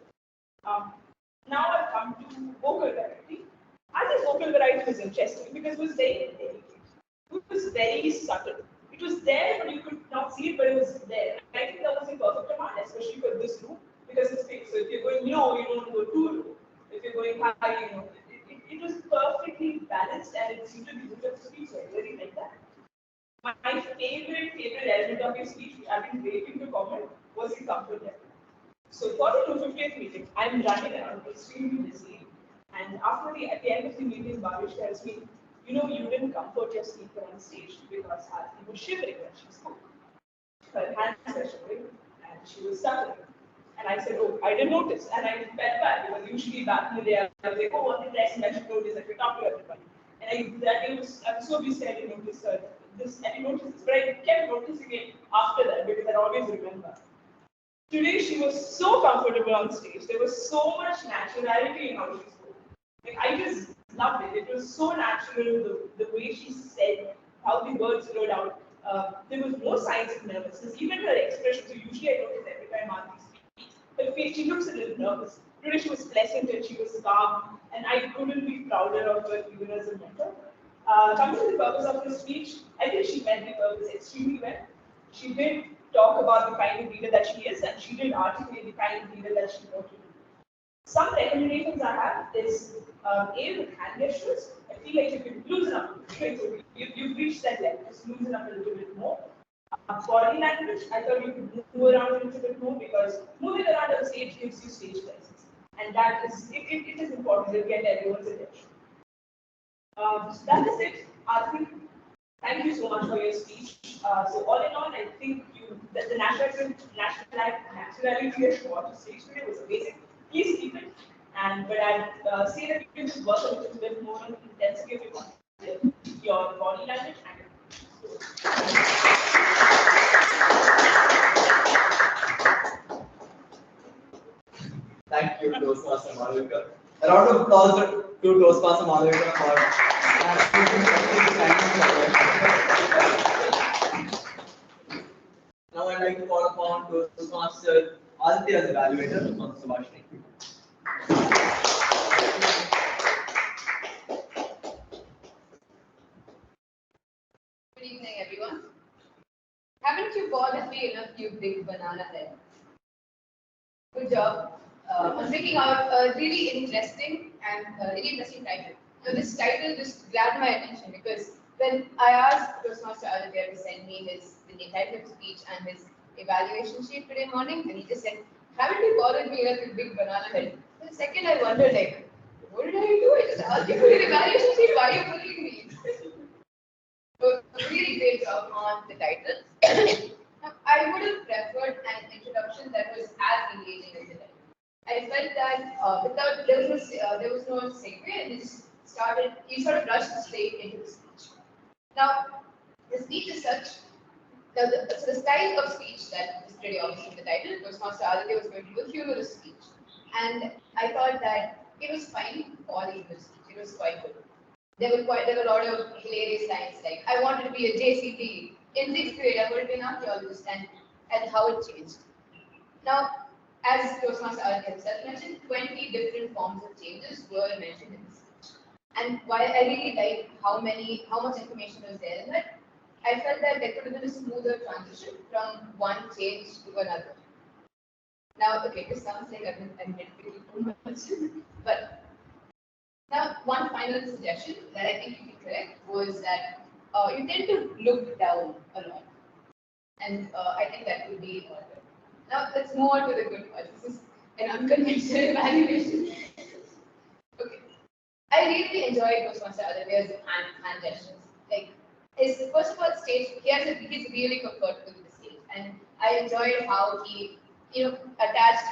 S5: Now I've come to vocal variety. I think vocal variety was interesting because it was very delicate. It was very subtle. It was there, but you could not see it, but it was there. And I think that was a perfect amount, especially for this room, because it's fixed. So if you're going low, you don't go too low. If you're going high, it was perfectly balanced and it seemed to be good of speech. So I really like that. My favorite element of your speech, which I've been waiting to comment, was the comfort level. So for the 250th meeting, I'm running around extremely busy. And at the end of the meeting, Bhavish tells me, you didn't comfort your speaker on stage because Aarti was shivering when she spoke. Her hands were shivering and she was stuttering. And I said, oh, I didn't notice. And I felt bad because usually back in the day, I was like, oh, what did I should notice that we talk to everybody. And I was so busy I didn't notice this, I didn't notice this. But I kept noticing it after that because I always remember. Today she was so comfortable on stage. There was so much naturality in how she spoke. Like I just loved it. It was so natural, the way she said, how the words flowed out. There was no signs of nervousness. Even her expression. So usually I notice every time Aarti speaks, her face, she looks a little nervous. Today she was pleasant and she was calm, and I couldn't be prouder of her even as a mentor. Coming to the purpose of her speech, I think she met the purpose extremely well. She did talk about the kind of leader that she is, and she did articulate the kind of leader that she wanted to be. Some recommendations I have is A, with hand gestures. I feel like you can loosen up. Okay, so you've reached that level, just loosen up a little bit more. Body language, I thought you could move around a little bit more because moving around on stage gives you stage presence. And that is, it is important to get everyone's attention. That is it. Aarti, thank you so much for your speech. So all in all, I think the naturality of what stage today was amazing. Please keep it. But I'd say that you can just work a little bit more on the intensity of your body language and
S2: Thank you, Toastmaster Malvika. A round of applause to Toastmaster Malvika for now I'd like to call upon Toastmaster Aditya as evaluator on Subhashini.
S6: Good evening, everyone. Haven't you bothered me enough, you big banana head? Good job on picking out a really interesting title. Now, this title just grabbed my attention because when I asked Toastmaster Aditya to send me the title of speech and his evaluation sheet today morning, and he just said, haven't you bothered me enough, you big banana head? For a second, I wondered, like, what did I do? I just asked you for your evaluation sheet. Why are you bullying me? So, really great job on the title. Now, I would have preferred an introduction that was as engaging as the title. I felt that there was no segue, and you sort of rushed straight into the speech. Now, the speech is such. So the style of speech that is pretty obvious in the title, Toastmaster Aditya was going to do a humorous speech. And I thought that it was fine for the English speech. It was quite good. there were a lot of hilarious lines like, I wanted to be a JCT. In sixth grade, I would have been an archaeologist, and how it changed. Now, as Toastmaster Arti himself mentioned, 20 different forms of changes were mentioned in this speech. And while I really like how much information was there in it, I felt that there could have been a smoother transition from one change to another. Now, okay, this sounds like I'm nitpicking too much, but now one final suggestion that I think you can correct was that you tend to look down a lot, and I think that would be altered. Now, let's move on to the good part. This is an unconventional evaluation. Okay. I really enjoyed Toastmaster Aditya's hand gestures. Like, first of all, stage, he's really comfortable with the stage. And I enjoyed how he, attached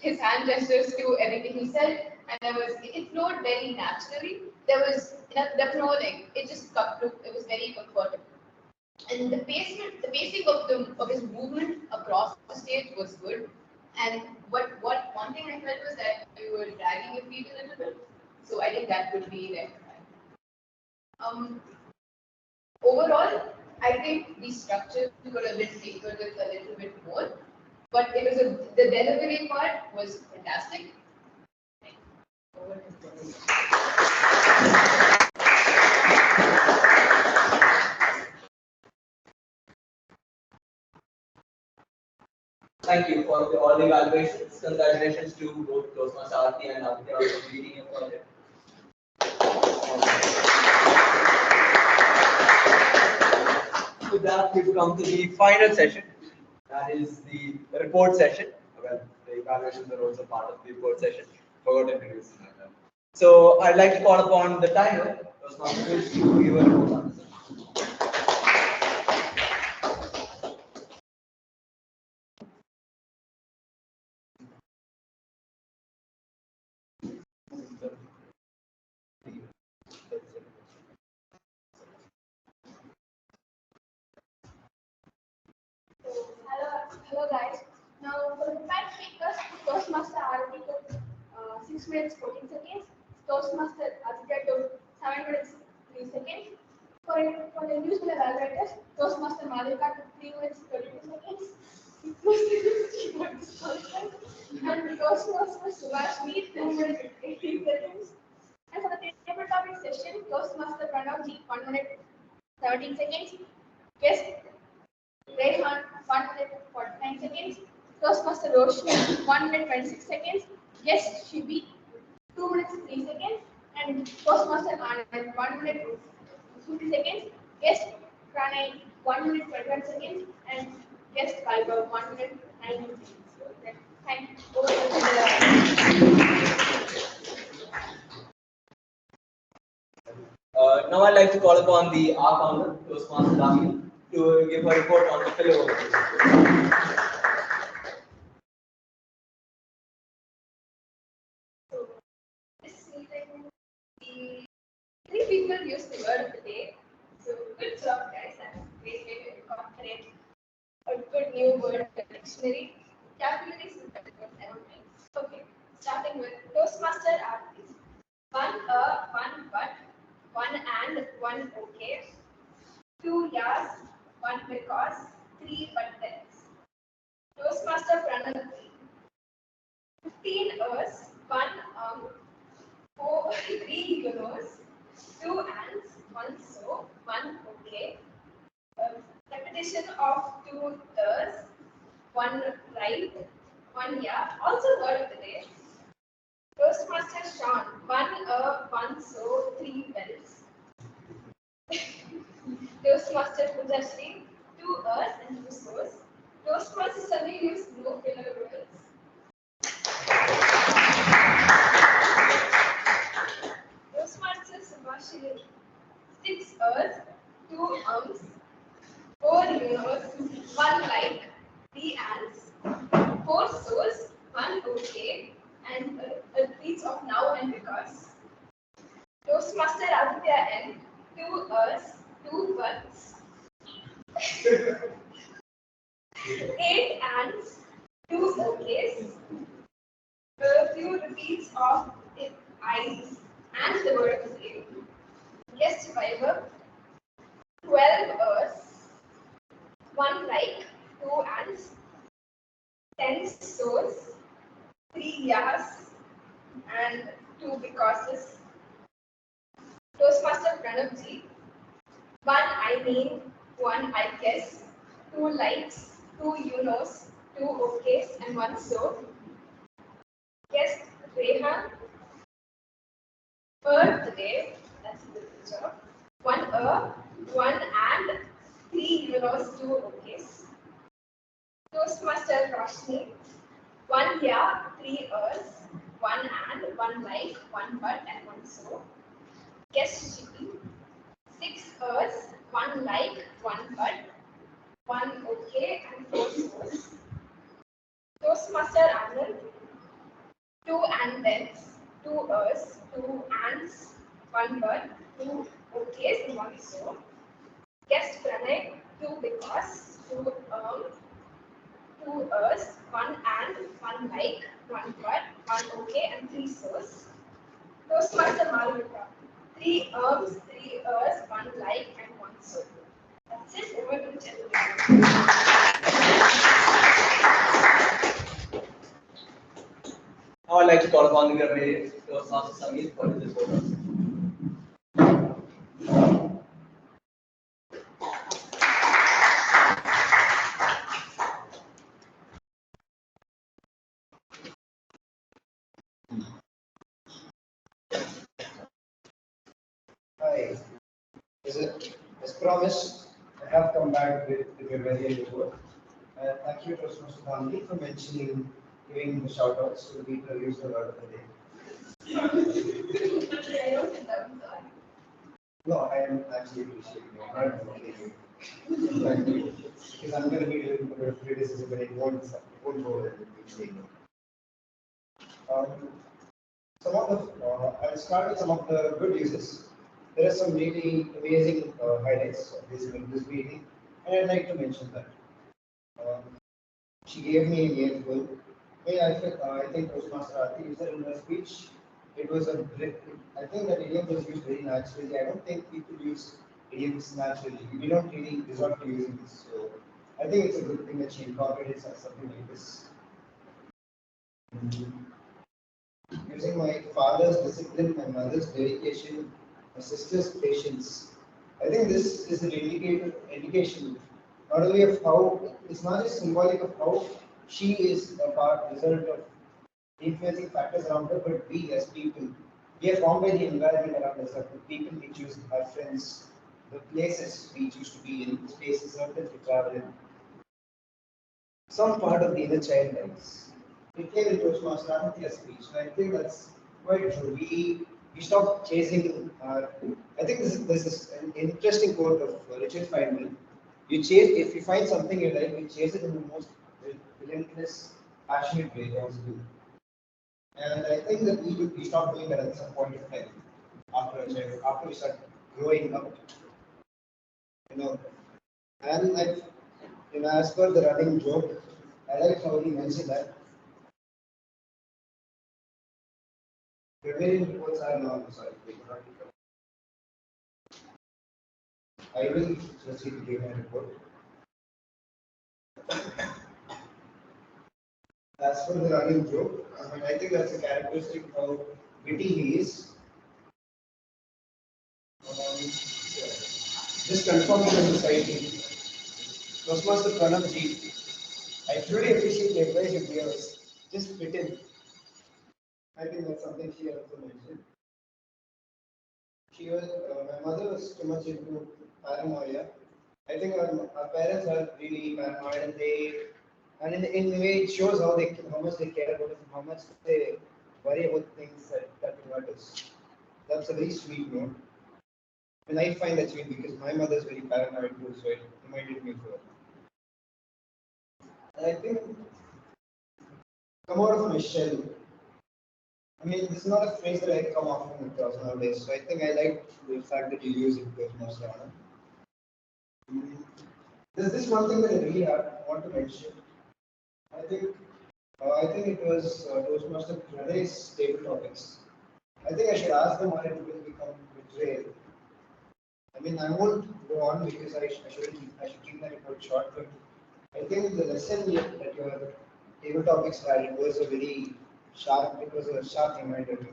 S6: his hand gestures to everything he said. And it flowed very naturally. There was no, like, it just cut through, it was very comfortable. And the pacing of his movement across the stage was good. And what one thing I felt was that you were dragging your feet a little bit. So I think that would be rectified. Overall, I think the structure could have been tinkered with a little bit more. But the delivery part was fantastic. Over to you.
S2: Thank you for all the evaluations. Congratulations to both Toastmaster Arti and Amrita for leading your project. With that, we've come to the final session. That is the report session. Well, the evaluations are also part of the report session. Forgot to introduce myself. So I'd like to call upon the timer, Toastmaster Vish, to give a report on this.
S1: Hello guys. Now for the five speakers, Toastmaster Arati took 6 minutes 14 seconds. Toastmaster Aditya took 7 minutes 3 seconds. For the individual evaluators, Toastmaster Malika took 3 minutes 32 seconds. And Toastmaster Subhashni 2 minutes 18 seconds. And for the table topic session, Toastmaster Pranavji 1 minute 17 seconds. Guest Rehan 1 minute 49 seconds. Toastmaster Roshni 1 minute 26 seconds. Guest Shibi 2 minutes 3 seconds. And Toastmaster Anand 1 minute 50 seconds. Guest Pranay 1 minute 21 seconds. And guest Vaibhav 1 minute 9 seconds. Thank you.
S2: Now I'd like to call upon the R founder, Toastmaster Rami, to give a report on the filler.
S5: This meeting, the 3 people used the word of the day. So good job, guys. That's great way to incorporate a good new word in the dictionary. Vocabulary is important, I don't think. Okay, starting with Toastmaster artists. 1 1 but, 1 and, 1 okay. 2 yes, 1 because, 3 but thens. Toastmaster Pranav. 15 us, 1 4 3 euros, 2 ands, 1 so, 1 okay. Repetition of 2 thus, 1 right, 1 yeah. Also word of the day. Toastmaster Sean 1 1 so, 3 bells. Toastmaster Pujashri 2 us and 2 so's. Toastmaster Sunny gives no filler words. Toastmaster Subhashini 6 us, 2 4 euros, 1 like, 3 ands, 4 so's, 1 okay, and a piece of now and because. Toastmaster Aditya N 2 us, 2 buts, 8 ands, 2 okays, a few repeats of it, eyes, And the word of the day. Guest survivor, 12 Earths, 1 like, 2 ants, 10 souls, 3 yas, and 2 becauses. Toastmaster Pranav ji, 1 I mean, 1 I guess, 2 likes, 2 you knows, 2 okays, and 1 so. Guest Rehan, birthday, that's the picture. 1 1 and 3 you knows, 2 okays. Toastmaster Roshni, 1 yeah, 3 1 and, 1 like, 1 but, and 1 so. Guest Chippy, 6 1 like, 1 but, 1 okay, and 4 so's. Toastmaster Anand, 2 and thens, 2 2 ands, 1 but, 2 okays, and 1 so. Guest Pranay, 2 because, 2 2 1 and, 1 like, 1 but, 1 okay, and 3 so's. Toastmaster Malvika, 3 3 1 like, and 1 so. That's it. Over to Chandra.
S2: Now I'd like to call upon the Grammy Toastmaster Sangeet for his report.
S3: Hi. As promised, I have come back with a very report. Thank you, Roshni, for mentioning, giving the shout outs to the people who used the word of the day. No, I am actually appreciating it. Not motivating. Thank you. Because I'm going to be doing a bit of criticism, but it won't go well with me. Some of the, I'll start with some of the good uses. There are some really amazing highlights of this meeting, and I'd like to mention that. She gave me an earful. I think Toastmaster Aarti used it in her speech. It was I think that idiom was used very naturally. I don't think people use idioms naturally. We don't really resort to using this. So I think it's a good thing that she incorporated something like this. Using my father's discipline, my mother's dedication, my sister's patience. I think this is an indication not only of how, it's not just symbolic of how she is a result of influencing factors around her, but we as people, we are formed by the environment around us, the people we choose, our friends, the places we choose to be in, the spaces, circles we travel in. Some part of the inner child dies. It came into Toastmaster Aarti's speech, and I think that's quite true. We stop chasing our. I think this is an interesting quote of Richard Feynman. You chase, if you find something you like, you chase it in the most relentless, passionate way possible. And I think that we stop doing that at some point of time after we start growing up. And as per the running joke, I like how he mentioned that Grammairian reports are now, sorry, I will proceed to give my report. As for the running joke, I think that's a characteristic of how witty he is. Just conforming to society. Toastmaster Pranav ji, I truly appreciate the advice you gave us. Just fit in. I think that's something she also mentioned. My mother was too much into paranoia. I think our parents are really paranoid, and in a way it shows how much they care about us and how much they worry about things that hurt us. That's a very sweet note. And I find that sweet because my mother is very paranoid too, so it reminded me of her. And I think come out of my shell. I mean, this is not a phrase that I come often across nowadays, so I think I like the fact that you use it with most honor. There's this one thing that I really want to mention. I think it was Toastmaster Pranay's table topics. I think I should ask them when it will become betrayal. I mean, I won't go on because I should keep my report short, but I think the lesson that your table topics had was a very sharp, it was a sharp reminder to me.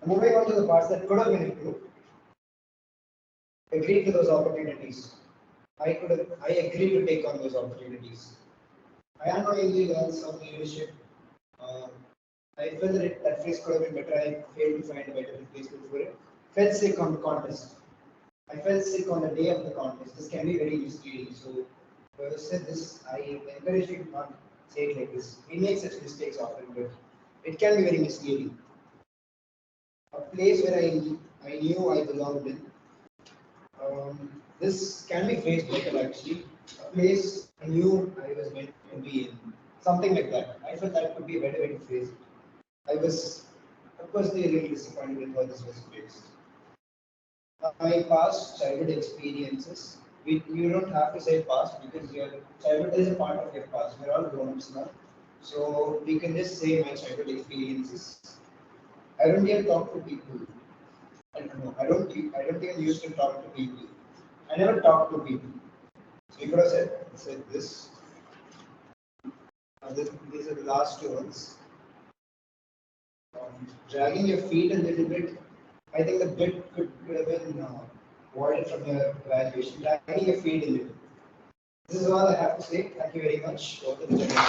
S3: Moving on to the parts that could have been improved, agree to those opportunities. I agree to take on those opportunities. I unknowingly learned some leadership. Um, I felt that phrase could have been better. I failed to find a better replacement for it. Felt sick on the contest. I felt sick on the day of the contest. This can be very misleading. So, whoever said this, I encourage you to not say it like this. We make such mistakes often, but it can be very misleading. A place where I knew I belonged in. This can be phrased better actually. A place I knew I was meant to be in. Something like that. I felt that could be a better way to phrase it. I was personally really disappointed with how this was phrased. My past childhood experiences. You don't have to say past because your childhood is a part of your past. We're all grown-ups now. So we can just say my childhood experiences. I don't even talk to people. I don't know. I don't even used to talk to people. I never talk to people. So you could have said this. These are the last two ones. Dragging your feet a little bit. I think the bit could have been avoided from your evaluation. Dragging your feet a little. This is all I have to say. Thank you very much. Over to the general.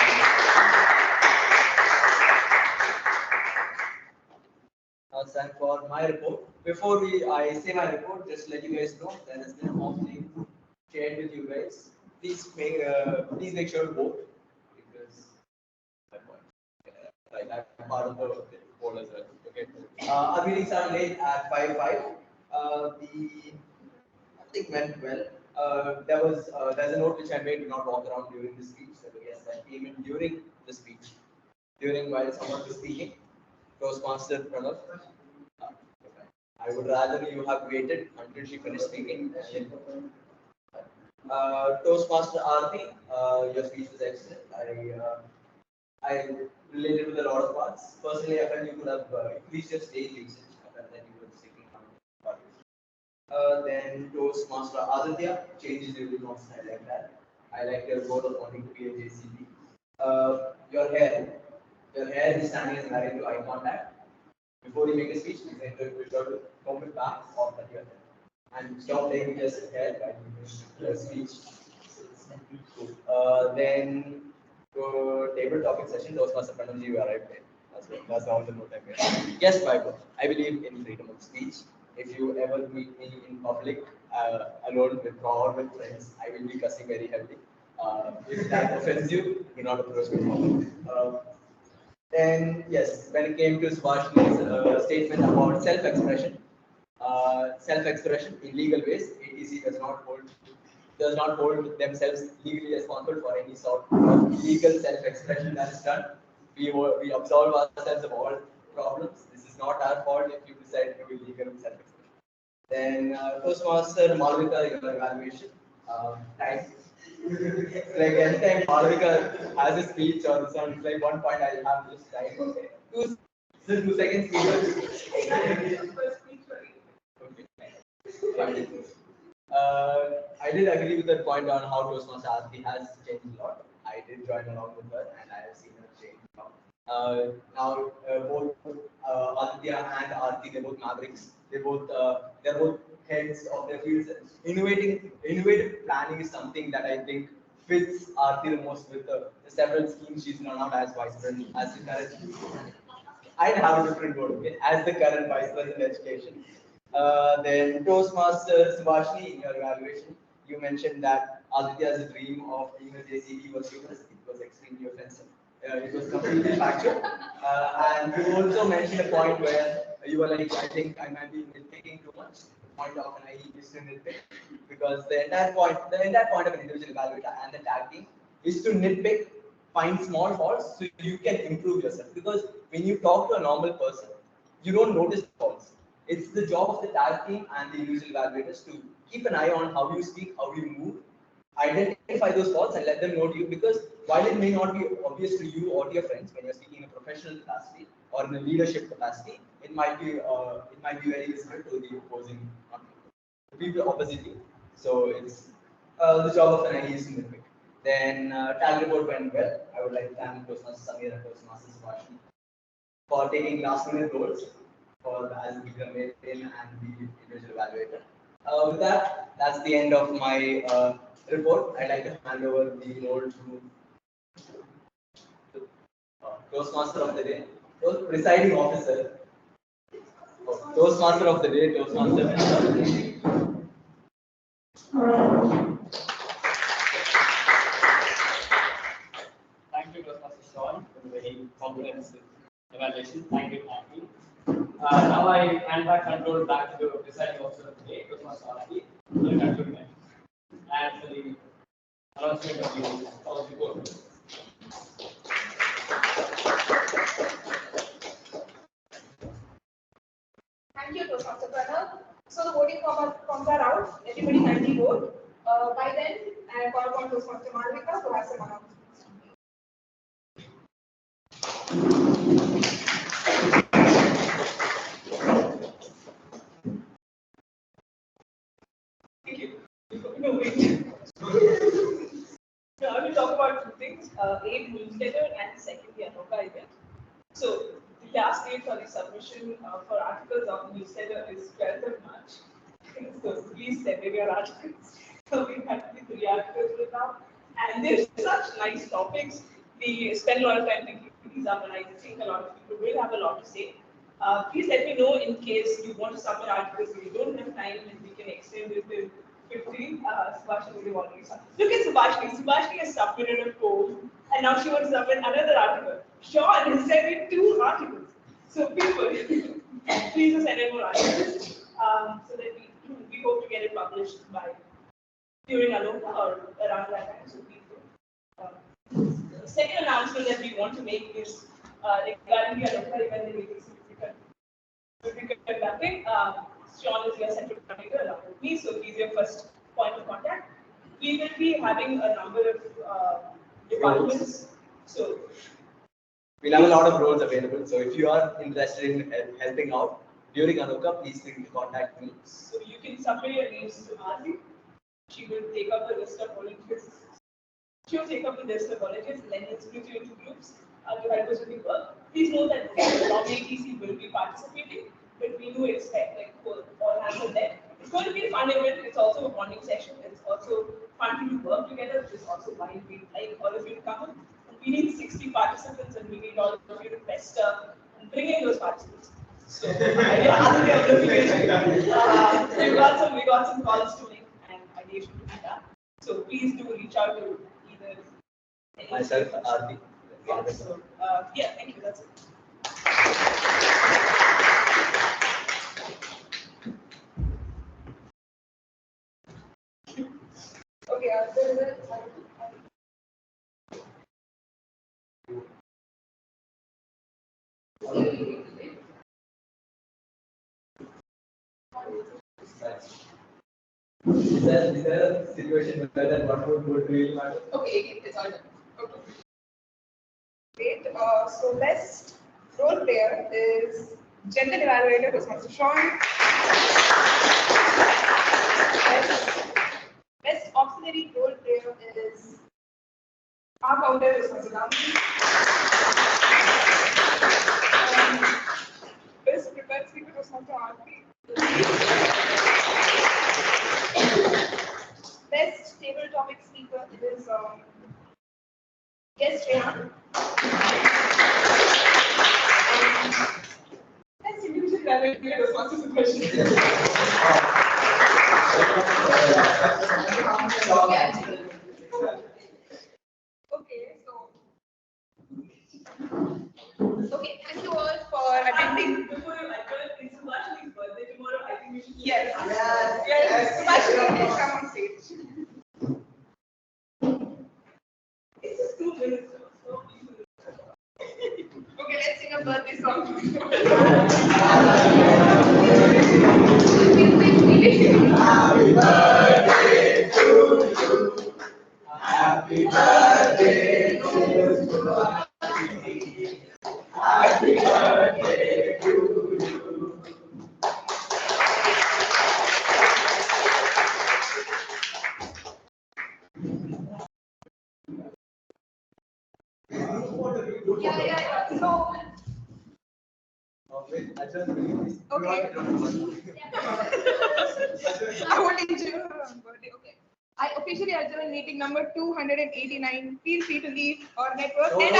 S2: And for my report, before I say my report, just let you guys know there has been a mock link shared with you guys. Please make sure to vote because I'm part of the poll as well. Okay. Our meetings are late at 5:05. The I think went well. There's a note which I made: do not walk around during the speech. So yes, that came in during the speech, during while someone was speaking. Toastmaster Pranav. I would rather you have waited until she finished speaking. Toastmaster Aarti, your speech was excellent. I related with a lot of parts. Personally, I felt you could have increased your stage usage. I felt that you were sticking on. Then Toastmaster Aditya changes your response. I like that. I like your goal of wanting to be a JCB. Your hair is standing as married to eye contact. Before you make a speech, you have to comb it back or cut your hair. And stop playing with your hair while you make your speech. Then table topic session, those must have been you arrived there. That's all the note I made. Guest Bible. I believe in freedom of speech. If you ever meet me in public, alone with or with friends, I will be cussing very heavily. If that offends you, do not approach me. Then yes, when it came to Subhashini's statement about self-expression in legal ways, ATC does not hold themselves legally responsible for any sort of legal self-expression that is done. We absolve ourselves of all problems. This is not our fault if you decide to do illegal self-expression. Then Toastmaster Malvika, your evaluation time. Like anytime Malvika has a speech or something, like one point I have this time. Okay. 2 seconds Okay. I did agree with that point on how Toastmaster Aarti has changed a lot. I did join along with her and I have seen her change a lot. Now both Aditya and Aarti, they're both mavericks. They're both heads of their fields. Innovative planning is something that I think fits Aarti the most with the several schemes she's run out as vice president, as the current. I'd have a different word, okay? As the current vice president education. Then Toastmaster Subhashini, in your evaluation, you mentioned that Aditya's dream of being a JCB was yours. It was extremely offensive. It was completely factual. And you also mentioned a point where you were like, I think I might be nitpicking too much. The point of an IE is to nitpick because the entire point of an individual evaluator and the tag team is to nitpick, find small faults so you can improve yourself. Because when you talk to a normal person, you don't notice faults. It's the job of the tag team and the individual evaluators to keep an eye on how you speak, how you move, identify those faults and let them know to you because while it may not be obvious to you or to your friends when you're speaking in a professional capacity, or in a leadership capacity, it might be very visible to the opposing people opposite you. So it's the job of an IE is to mimic. Then tag report went well. I would like to thank Toastmaster Samir and Toastmaster Roshni for taking last minute roles as the grammarian and the individual evaluator. With that, that's the end of my report. I'd like to hand over the role to Toastmaster of the day, presiding officer. Toastmaster of the day, Toastmaster.
S4: Thank you, Toastmaster Sean, for the very comprehensive evaluation. Thank you, Andy. Now I hand back control back to the presiding officer of the day, Toastmaster Arati, for the conclusion and for the announcement of the board.
S5: Thank you, Toastmaster Pranav. So the voting forms are out. Everybody kindly vote. By then, I call upon Toastmaster Amrita to have some announcements.
S11: Thank you. No, wait. So I will talk about two things, aid newsletter and second the Anoka event. So the last date for the submission for articles of the newsletter is 12th of March. So please send in your articles. So we have the 3 articles right now. And there's such nice topics. We spend a lot of time thinking these up, and I think a lot of people will have a lot to say. Please let me know in case you want to submit articles and you don't have time and we can extend it till 15. Subhashini will already submit. Look at Subhashini. Subhashini has submitted a poll and now she wants to submit another article. Sean has sent in 2 articles. So people, please just send in more articles so that we hope to get it published by during Anoka or around that time. So please do. The second announcement that we want to make is regarding the Anoka event that we'll be conducting. Sean is your central coordinator along with me, so he's your first point of contact. We will be having a number of departments. So
S2: we'll have a lot of roles available. So if you are interested in helping out during Anoka, please contact me.
S11: So you can submit your names to Aarti. She will take up the list of volunteers. She will take up the list of volunteers and then split you into groups to help us with the work. Please know that non-ATC will be participating, but we do expect all hands on deck. It's going to be a fun event. It's also a bonding session. It's also fun to work together, which is also why we like all of you to come. And we need 60 participants, and we need all of you to pester and bring in those participants. So we got some calls to make and ideation to be done. So please do reach out to either
S2: myself, Aarti.
S11: So, yeah, thank you. That's it.
S5: Okay,
S2: Is there a situation where that one would really matter?
S5: Okay, it's all done. Okay. Great. So best role player is gender evaluator, Toastmaster Sean. Best auxiliary role player is our founder, Toastmaster Ramji. Best prepared speaker, Toastmaster Aarti. Best table topic speaker is guest Rehan. Best individual evaluator, Toastmaster Subhash. Okay, thank you all for attending.
S11: Before you it's Subhashini's birthday tomorrow. I think we should.
S5: Yes. Subhashini, please come on stage.
S11: It's just 2 minutes. So
S5: Okay, let's sing a birthday song.
S2: Happy birthday to you. Happy birthday to you. Happy birthday.
S5: Yeah. So,
S2: Okay, adjourn the meeting.
S5: Okay. I want to enjoy her birthday. Okay. I officially adjourn meeting number 289. Feel free to leave our network. And